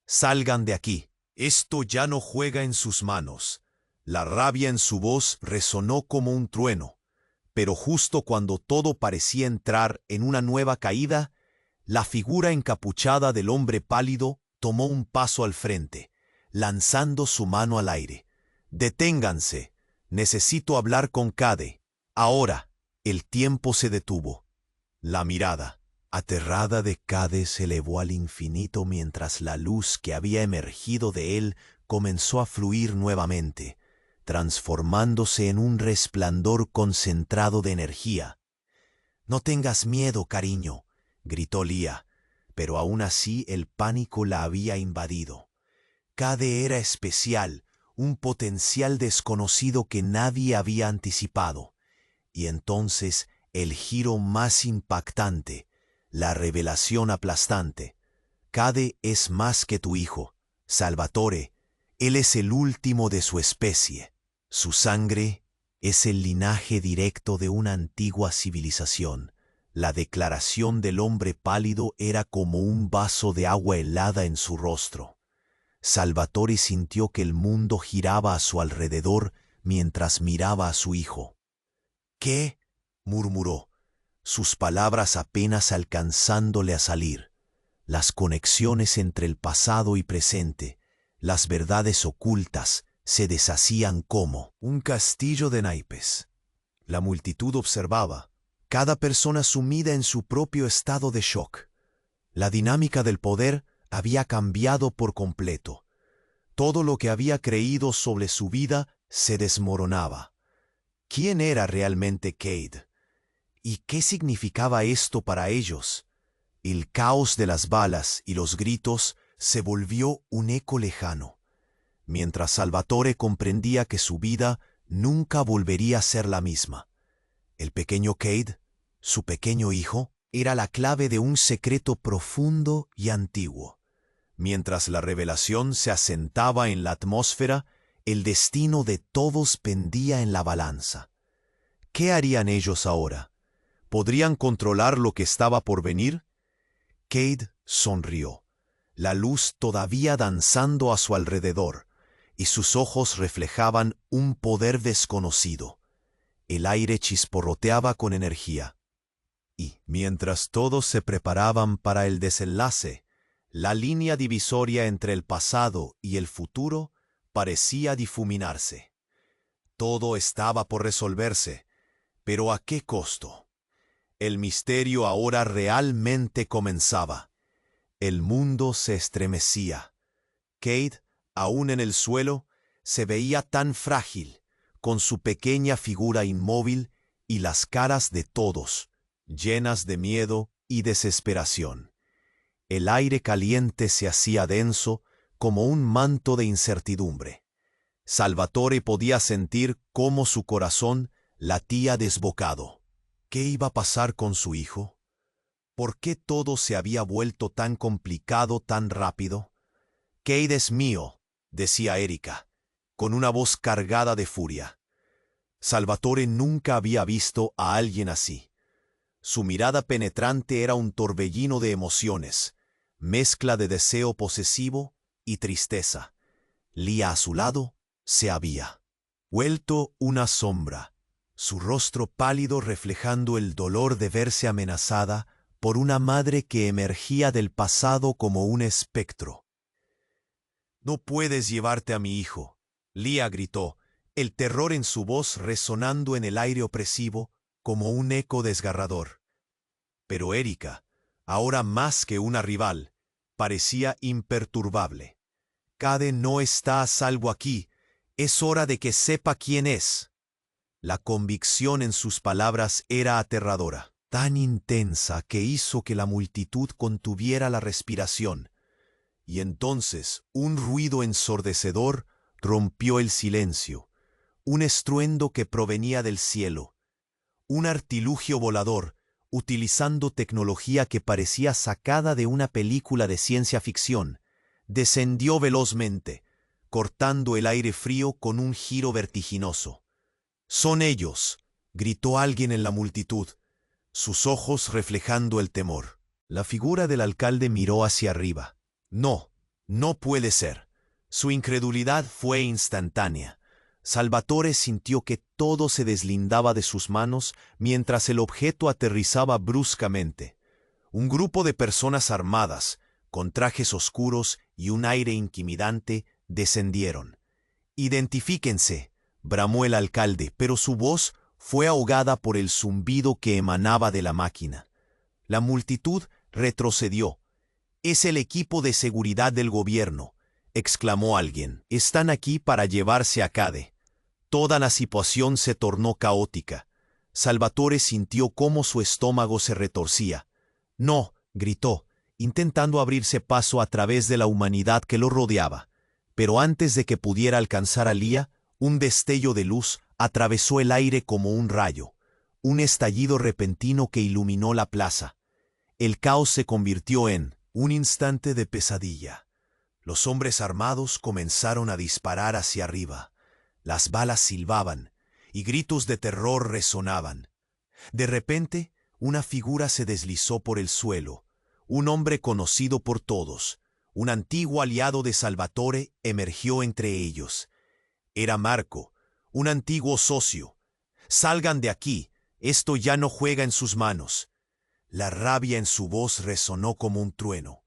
«Salgan de aquí. Esto ya no juega en sus manos». La rabia en su voz resonó como un trueno, pero justo cuando todo parecía entrar en una nueva caída, la figura encapuchada del hombre pálido tomó un paso al frente, lanzando su mano al aire. «Deténganse. Necesito hablar con Cade. Ahora». El tiempo se detuvo. La mirada, aterrada de Cade, se elevó al infinito mientras la luz que había emergido de él comenzó a fluir nuevamente, transformándose en un resplandor concentrado de energía. «No tengas miedo, cariño», gritó Lia, pero aún así el pánico la había invadido. Cade era especial, un potencial desconocido que nadie había anticipado. Y entonces el giro más impactante, la revelación aplastante. «Cade es más que tu hijo, Salvatore. Él es el último de su especie. Su sangre es el linaje directo de una antigua civilización». La declaración del hombre pálido era como un vaso de agua helada en su rostro. Salvatore sintió que el mundo giraba a su alrededor mientras miraba a su hijo. «¿Qué?», murmuró, sus palabras apenas alcanzándole a salir. Las conexiones entre el pasado y presente, las verdades ocultas, se deshacían como un castillo de naipes. La multitud observaba, cada persona sumida en su propio estado de shock. La dinámica del poder había cambiado por completo. Todo lo que había creído sobre su vida se desmoronaba. ¿Quién era realmente Cade? ¿Y qué significaba esto para ellos? El caos de las balas y los gritos se volvió un eco lejano, mientras Salvatore comprendía que su vida nunca volvería a ser la misma. El pequeño Cade, su pequeño hijo, era la clave de un secreto profundo y antiguo. Mientras la revelación se asentaba en la atmósfera, el destino de todos pendía en la balanza. ¿Qué harían ellos ahora? ¿Podrían controlar lo que estaba por venir? Cade sonrió, la luz todavía danzando a su alrededor, y sus ojos reflejaban un poder desconocido. El aire chisporroteaba con energía. Y, mientras todos se preparaban para el desenlace, la línea divisoria entre el pasado y el futuro parecía difuminarse. Todo estaba por resolverse, pero ¿a qué costo? El misterio ahora realmente comenzaba. El mundo se estremecía. Cade, aún en el suelo, se veía tan frágil, con su pequeña figura inmóvil y las caras de todos, llenas de miedo y desesperación. El aire caliente se hacía denso como un manto de incertidumbre. Salvatore podía sentir cómo su corazón latía desbocado. ¿Qué iba a pasar con su hijo? ¿Por qué todo se había vuelto tan complicado tan rápido? «Cade es mío», decía Erika, con una voz cargada de furia. Salvatore nunca había visto a alguien así. Su mirada penetrante era un torbellino de emociones, mezcla de deseo posesivo y tristeza. Lia a su lado se había vuelto una sombra, su rostro pálido reflejando el dolor de verse amenazada por una madre que emergía del pasado como un espectro. «No puedes llevarte a mi hijo», Lia gritó, el terror en su voz resonando en el aire opresivo como un eco desgarrador. Pero Erika, ahora más que una rival, parecía imperturbable. «Cade no está a salvo aquí. Es hora de que sepa quién es». La convicción en sus palabras era aterradora, tan intensa que hizo que la multitud contuviera la respiración. Y entonces un ruido ensordecedor rompió el silencio, un estruendo que provenía del cielo, un artilugio volador, utilizando tecnología que parecía sacada de una película de ciencia ficción, descendió velozmente, cortando el aire frío con un giro vertiginoso. «Son ellos», gritó alguien en la multitud, sus ojos reflejando el temor. La figura del alcalde miró hacia arriba. No, no puede ser. Su incredulidad fue instantánea. Salvatore sintió que todo se deslindaba de sus manos mientras el objeto aterrizaba bruscamente. Un grupo de personas armadas, con trajes oscuros y un aire intimidante, descendieron. «Identifíquense», bramó el alcalde, pero su voz fue ahogada por el zumbido que emanaba de la máquina. La multitud retrocedió. «Es el equipo de seguridad del gobierno», exclamó alguien. «Están aquí para llevarse a Cade». Toda la situación se tornó caótica. Salvatore sintió cómo su estómago se retorcía. «No», gritó, intentando abrirse paso a través de la humanidad que lo rodeaba. Pero antes de que pudiera alcanzar a Lia, un destello de luz atravesó el aire como un rayo. Un estallido repentino que iluminó la plaza. El caos se convirtió en un instante de pesadilla. Los hombres armados comenzaron a disparar hacia arriba. Las balas silbaban y gritos de terror resonaban. De repente, una figura se deslizó por el suelo. Un hombre conocido por todos, un antiguo aliado de Salvatore, emergió entre ellos. Era Marco, un antiguo socio. «Salgan de aquí, esto ya no juega en sus manos». La rabia en su voz resonó como un trueno.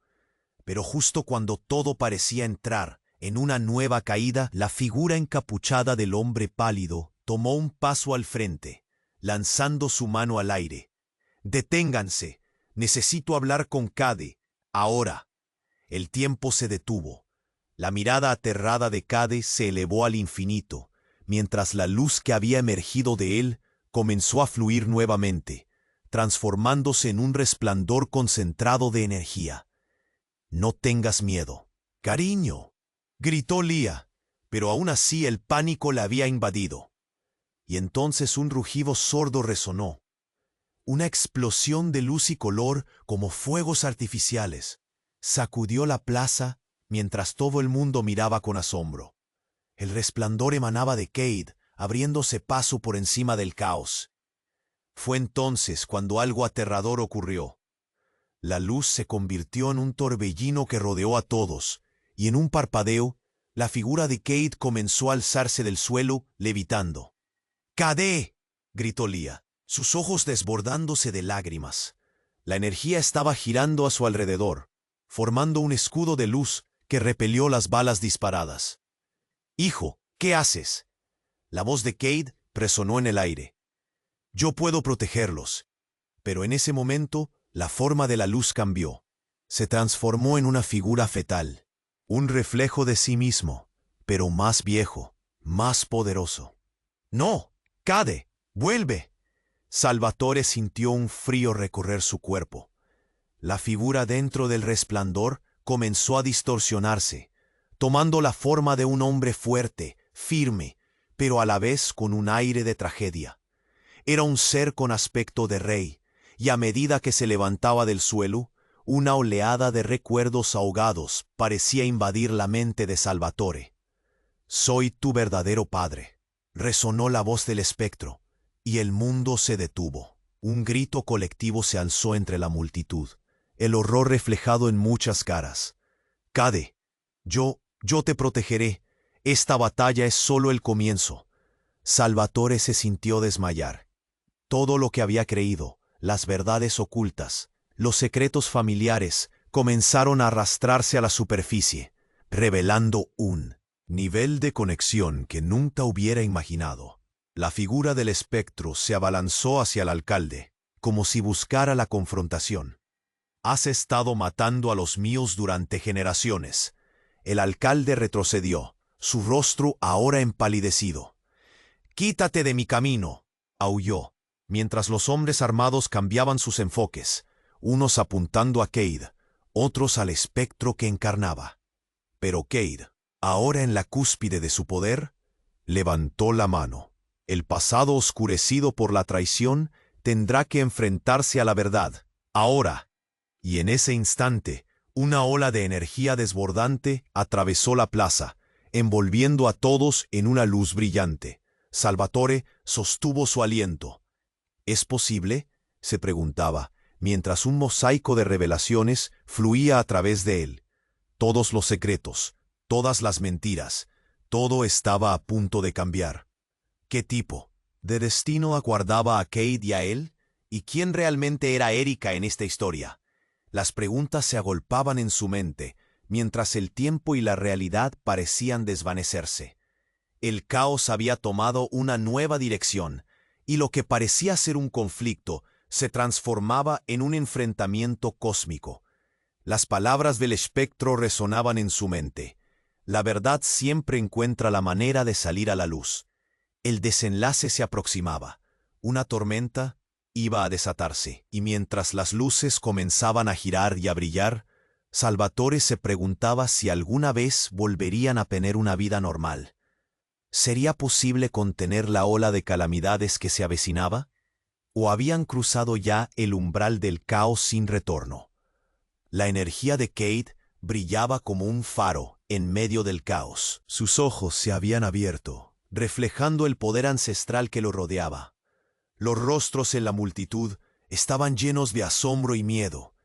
Pero justo cuando todo parecía entrar en una nueva caída, la figura encapuchada del hombre pálido tomó un paso al frente, lanzando su mano al aire. «Deténganse, necesito hablar con Cade, ahora». El tiempo se detuvo. La mirada aterrada de Cade se elevó al infinito, mientras la luz que había emergido de él comenzó a fluir nuevamente, transformándose en un resplandor concentrado de energía. «No tengas miedo». «Cariño», gritó Lia, pero aún así el pánico la había invadido. Y entonces un rugido sordo resonó. Una explosión de luz y color como fuegos artificiales sacudió la plaza mientras todo el mundo miraba con asombro. El resplandor emanaba de Cade, abriéndose paso por encima del caos. Fue entonces cuando algo aterrador ocurrió. La luz se convirtió en un torbellino que rodeó a todos, y en un parpadeo, la figura de Cade comenzó a alzarse del suelo, levitando. «¡Cade!», gritó Lia, sus ojos desbordándose de lágrimas. La energía estaba girando a su alrededor, formando un escudo de luz que repelió las balas disparadas. «Hijo, ¿qué haces?». La voz de Cade resonó en el aire. «Yo puedo protegerlos». Pero en ese momento, la forma de la luz cambió. Se transformó en una figura fetal, un reflejo de sí mismo, pero más viejo, más poderoso. «¡No! Cade, vuelve». Salvatore sintió un frío recorrer su cuerpo. La figura dentro del resplandor comenzó a distorsionarse, tomando la forma de un hombre fuerte, firme, pero a la vez con un aire de tragedia. Era un ser con aspecto de rey, y a medida que se levantaba del suelo, una oleada de recuerdos ahogados parecía invadir la mente de Salvatore. «Soy tu verdadero padre», resonó la voz del espectro, y el mundo se detuvo. Un grito colectivo se alzó entre la multitud, el horror reflejado en muchas caras. «Cade, yo te protegeré. Esta batalla es solo el comienzo». Salvatore se sintió desmayar. Todo lo que había creído, las verdades ocultas, los secretos familiares, comenzaron a arrastrarse a la superficie, revelando un nivel de conexión que nunca hubiera imaginado. La figura del espectro se abalanzó hacia el alcalde, como si buscara la confrontación. «Has estado matando a los míos durante generaciones». El alcalde retrocedió, su rostro ahora empalidecido. «Quítate de mi camino», aulló, mientras los hombres armados cambiaban sus enfoques, unos apuntando a Cade, otros al espectro que encarnaba. Pero Cade, ahora en la cúspide de su poder, levantó la mano. El pasado oscurecido por la traición tendrá que enfrentarse a la verdad, ahora. Y en ese instante, una ola de energía desbordante atravesó la plaza, envolviendo a todos en una luz brillante. Salvatore sostuvo su aliento. «¿Es posible?», se preguntaba, mientras un mosaico de revelaciones fluía a través de él. Todos los secretos, todas las mentiras, todo estaba a punto de cambiar. ¿Qué tipo de destino aguardaba a Cade y a él? ¿Y quién realmente era Erika en esta historia? Las preguntas se agolpaban en su mente, mientras el tiempo y la realidad parecían desvanecerse. El caos había tomado una nueva dirección, y lo que parecía ser un conflicto se transformaba en un enfrentamiento cósmico. Las palabras del espectro resonaban en su mente. La verdad siempre encuentra la manera de salir a la luz. El desenlace se aproximaba. Una tormenta iba a desatarse, y mientras las luces comenzaban a girar y a brillar, Salvatore se preguntaba si alguna vez volverían a tener una vida normal. ¿Sería posible contener la ola de calamidades que se avecinaba? ¿O habían cruzado ya el umbral del caos sin retorno? La energía de Cade brillaba como un faro en medio del caos. Sus ojos se habían abierto, reflejando el poder ancestral que lo rodeaba. Los rostros en la multitud estaban llenos de asombro y miedo,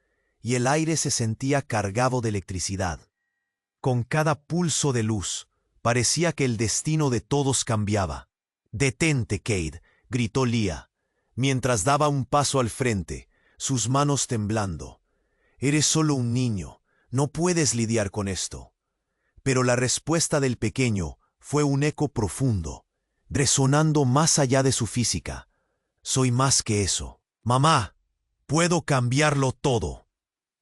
y el aire se sentía cargado de electricidad. Con cada pulso de luz, parecía que el destino de todos cambiaba. «Detente, Cade», gritó Leah, mientras daba un paso al frente, sus manos temblando. «Eres solo un niño, no puedes lidiar con esto». Pero la respuesta del pequeño fue un eco profundo, resonando más allá de su física. «Soy más que eso. Mamá, puedo cambiarlo todo».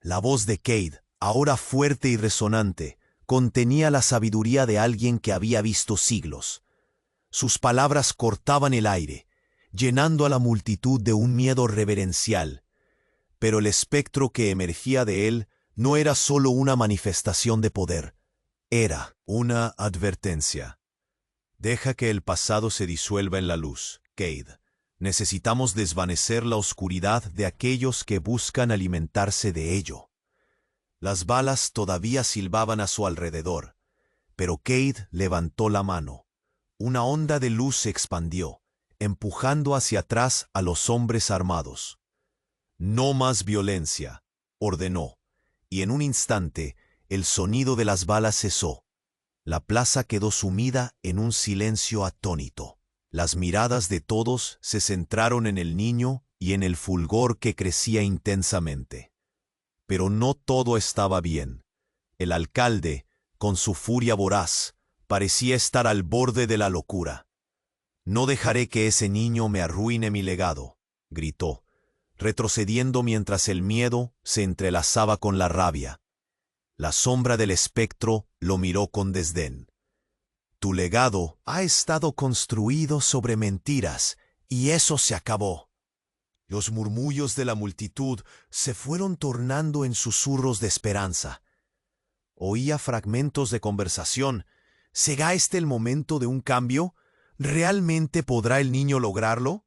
La voz de Cade, ahora fuerte y resonante, contenía la sabiduría de alguien que había visto siglos. Sus palabras cortaban el aire, llenando a la multitud de un miedo reverencial. Pero el espectro que emergía de él no era solo una manifestación de poder, era una advertencia. «Deja que el pasado se disuelva en la luz, Cade. Necesitamos desvanecer la oscuridad de aquellos que buscan alimentarse de ello». Las balas todavía silbaban a su alrededor, pero Cade levantó la mano. Una onda de luz se expandió, empujando hacia atrás a los hombres armados. «No más violencia», ordenó, y en un instante el sonido de las balas cesó. La plaza quedó sumida en un silencio atónito. Las miradas de todos se centraron en el niño y en el fulgor que crecía intensamente. Pero no todo estaba bien. El alcalde, con su furia voraz, parecía estar al borde de la locura. «No dejaré que ese niño me arruine mi legado», gritó, retrocediendo mientras el miedo se entrelazaba con la rabia. La sombra del espectro lo miró con desdén. «Tu legado ha estado construido sobre mentiras, y eso se acabó». Los murmullos de la multitud se fueron tornando en susurros de esperanza. Oía fragmentos de conversación. ¿Será este el momento de un cambio? ¿Realmente podrá el niño lograrlo?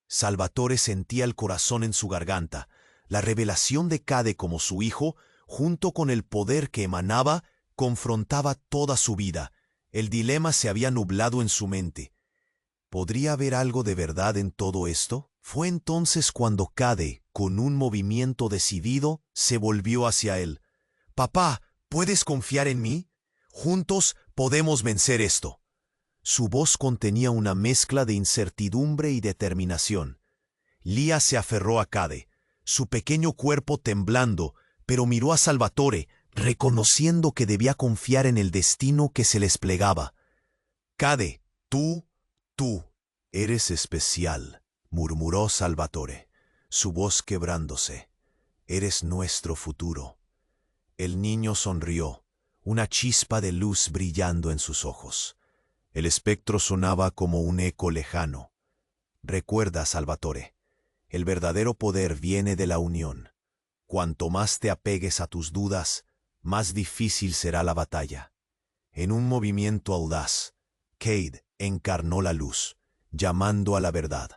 Salvatore sentía el corazón en su garganta. La revelación de Cade como su hijo, junto con el poder que emanaba, confrontaba toda su vida. El dilema se había nublado en su mente. ¿Podría haber algo de verdad en todo esto? Fue entonces cuando Cade, con un movimiento decidido, se volvió hacia él. «Papá, ¿puedes confiar en mí? Juntos podemos vencer esto». Su voz contenía una mezcla de incertidumbre y determinación. Leah se aferró a Cade, su pequeño cuerpo temblando, pero miró a Salvatore, reconociendo que debía confiar en el destino que se les plegaba. «Cade, tú eres especial», murmuró Salvatore, su voz quebrándose. «Eres nuestro futuro». El niño sonrió, una chispa de luz brillando en sus ojos. El espectro sonaba como un eco lejano. «Recuerda, Salvatore, el verdadero poder viene de la unión. Cuanto más te apegues a tus dudas, más difícil será la batalla». En un movimiento audaz, Cade encarnó la luz, llamando a la verdad.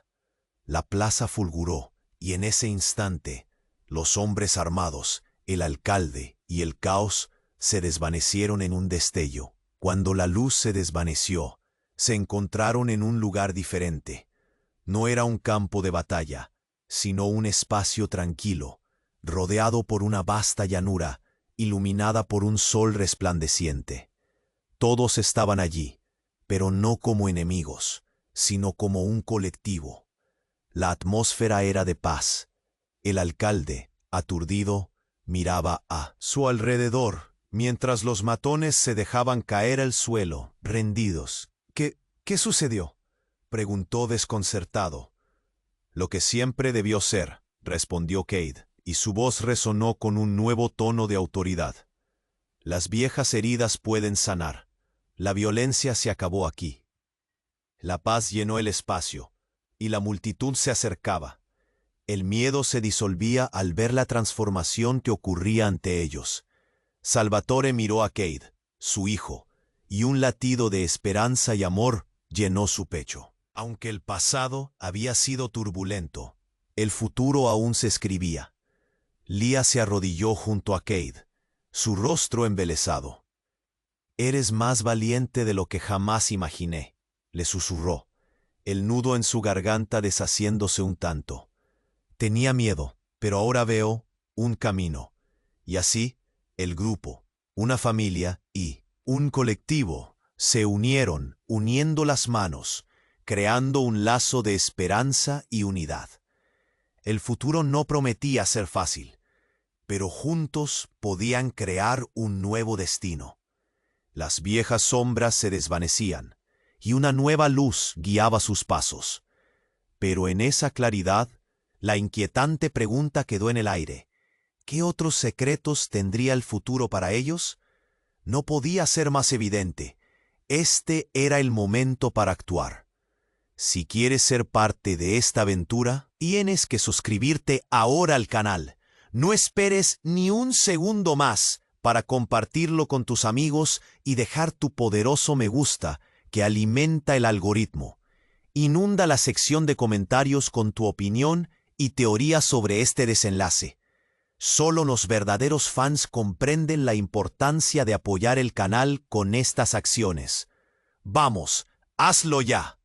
La plaza fulguró, y en ese instante, los hombres armados, el alcalde y el caos se desvanecieron en un destello. Cuando la luz se desvaneció, se encontraron en un lugar diferente. No era un campo de batalla, sino un espacio tranquilo, rodeado por una vasta llanura, iluminada por un sol resplandeciente. Todos estaban allí, pero no como enemigos, sino como un colectivo. La atmósfera era de paz. El alcalde, aturdido, miraba a su alrededor, mientras los matones se dejaban caer al suelo, rendidos. ¿Qué sucedió?, preguntó desconcertado. Lo que siempre debió ser, respondió Cade, y su voz resonó con un nuevo tono de autoridad. Las viejas heridas pueden sanar. La violencia se acabó aquí. La paz llenó el espacio, y la multitud se acercaba. El miedo se disolvía al ver la transformación que ocurría ante ellos. Salvatore miró a Cade, su hijo, y un latido de esperanza y amor llenó su pecho. Aunque el pasado había sido turbulento, el futuro aún se escribía. Lia se arrodilló junto a Cade, su rostro embelesado. «Eres más valiente de lo que jamás imaginé», le susurró, el nudo en su garganta deshaciéndose un tanto. Tenía miedo, pero ahora veo un camino. Y así, el grupo, una familia y un colectivo se unieron, uniendo las manos, creando un lazo de esperanza y unidad. El futuro no prometía ser fácil, pero juntos podían crear un nuevo destino. Las viejas sombras se desvanecían, y una nueva luz guiaba sus pasos. Pero en esa claridad, la inquietante pregunta quedó en el aire. ¿Qué otros secretos tendría el futuro para ellos? No podía ser más evidente. Este era el momento para actuar. Si quieres ser parte de esta aventura, tienes que suscribirte ahora al canal. No esperes ni un segundo más para compartirlo con tus amigos y dejar tu poderoso me gusta que alimenta el algoritmo. Inunda la sección de comentarios con tu opinión y teoría sobre este desenlace. Solo los verdaderos fans comprenden la importancia de apoyar el canal con estas acciones. ¡Vamos, hazlo ya!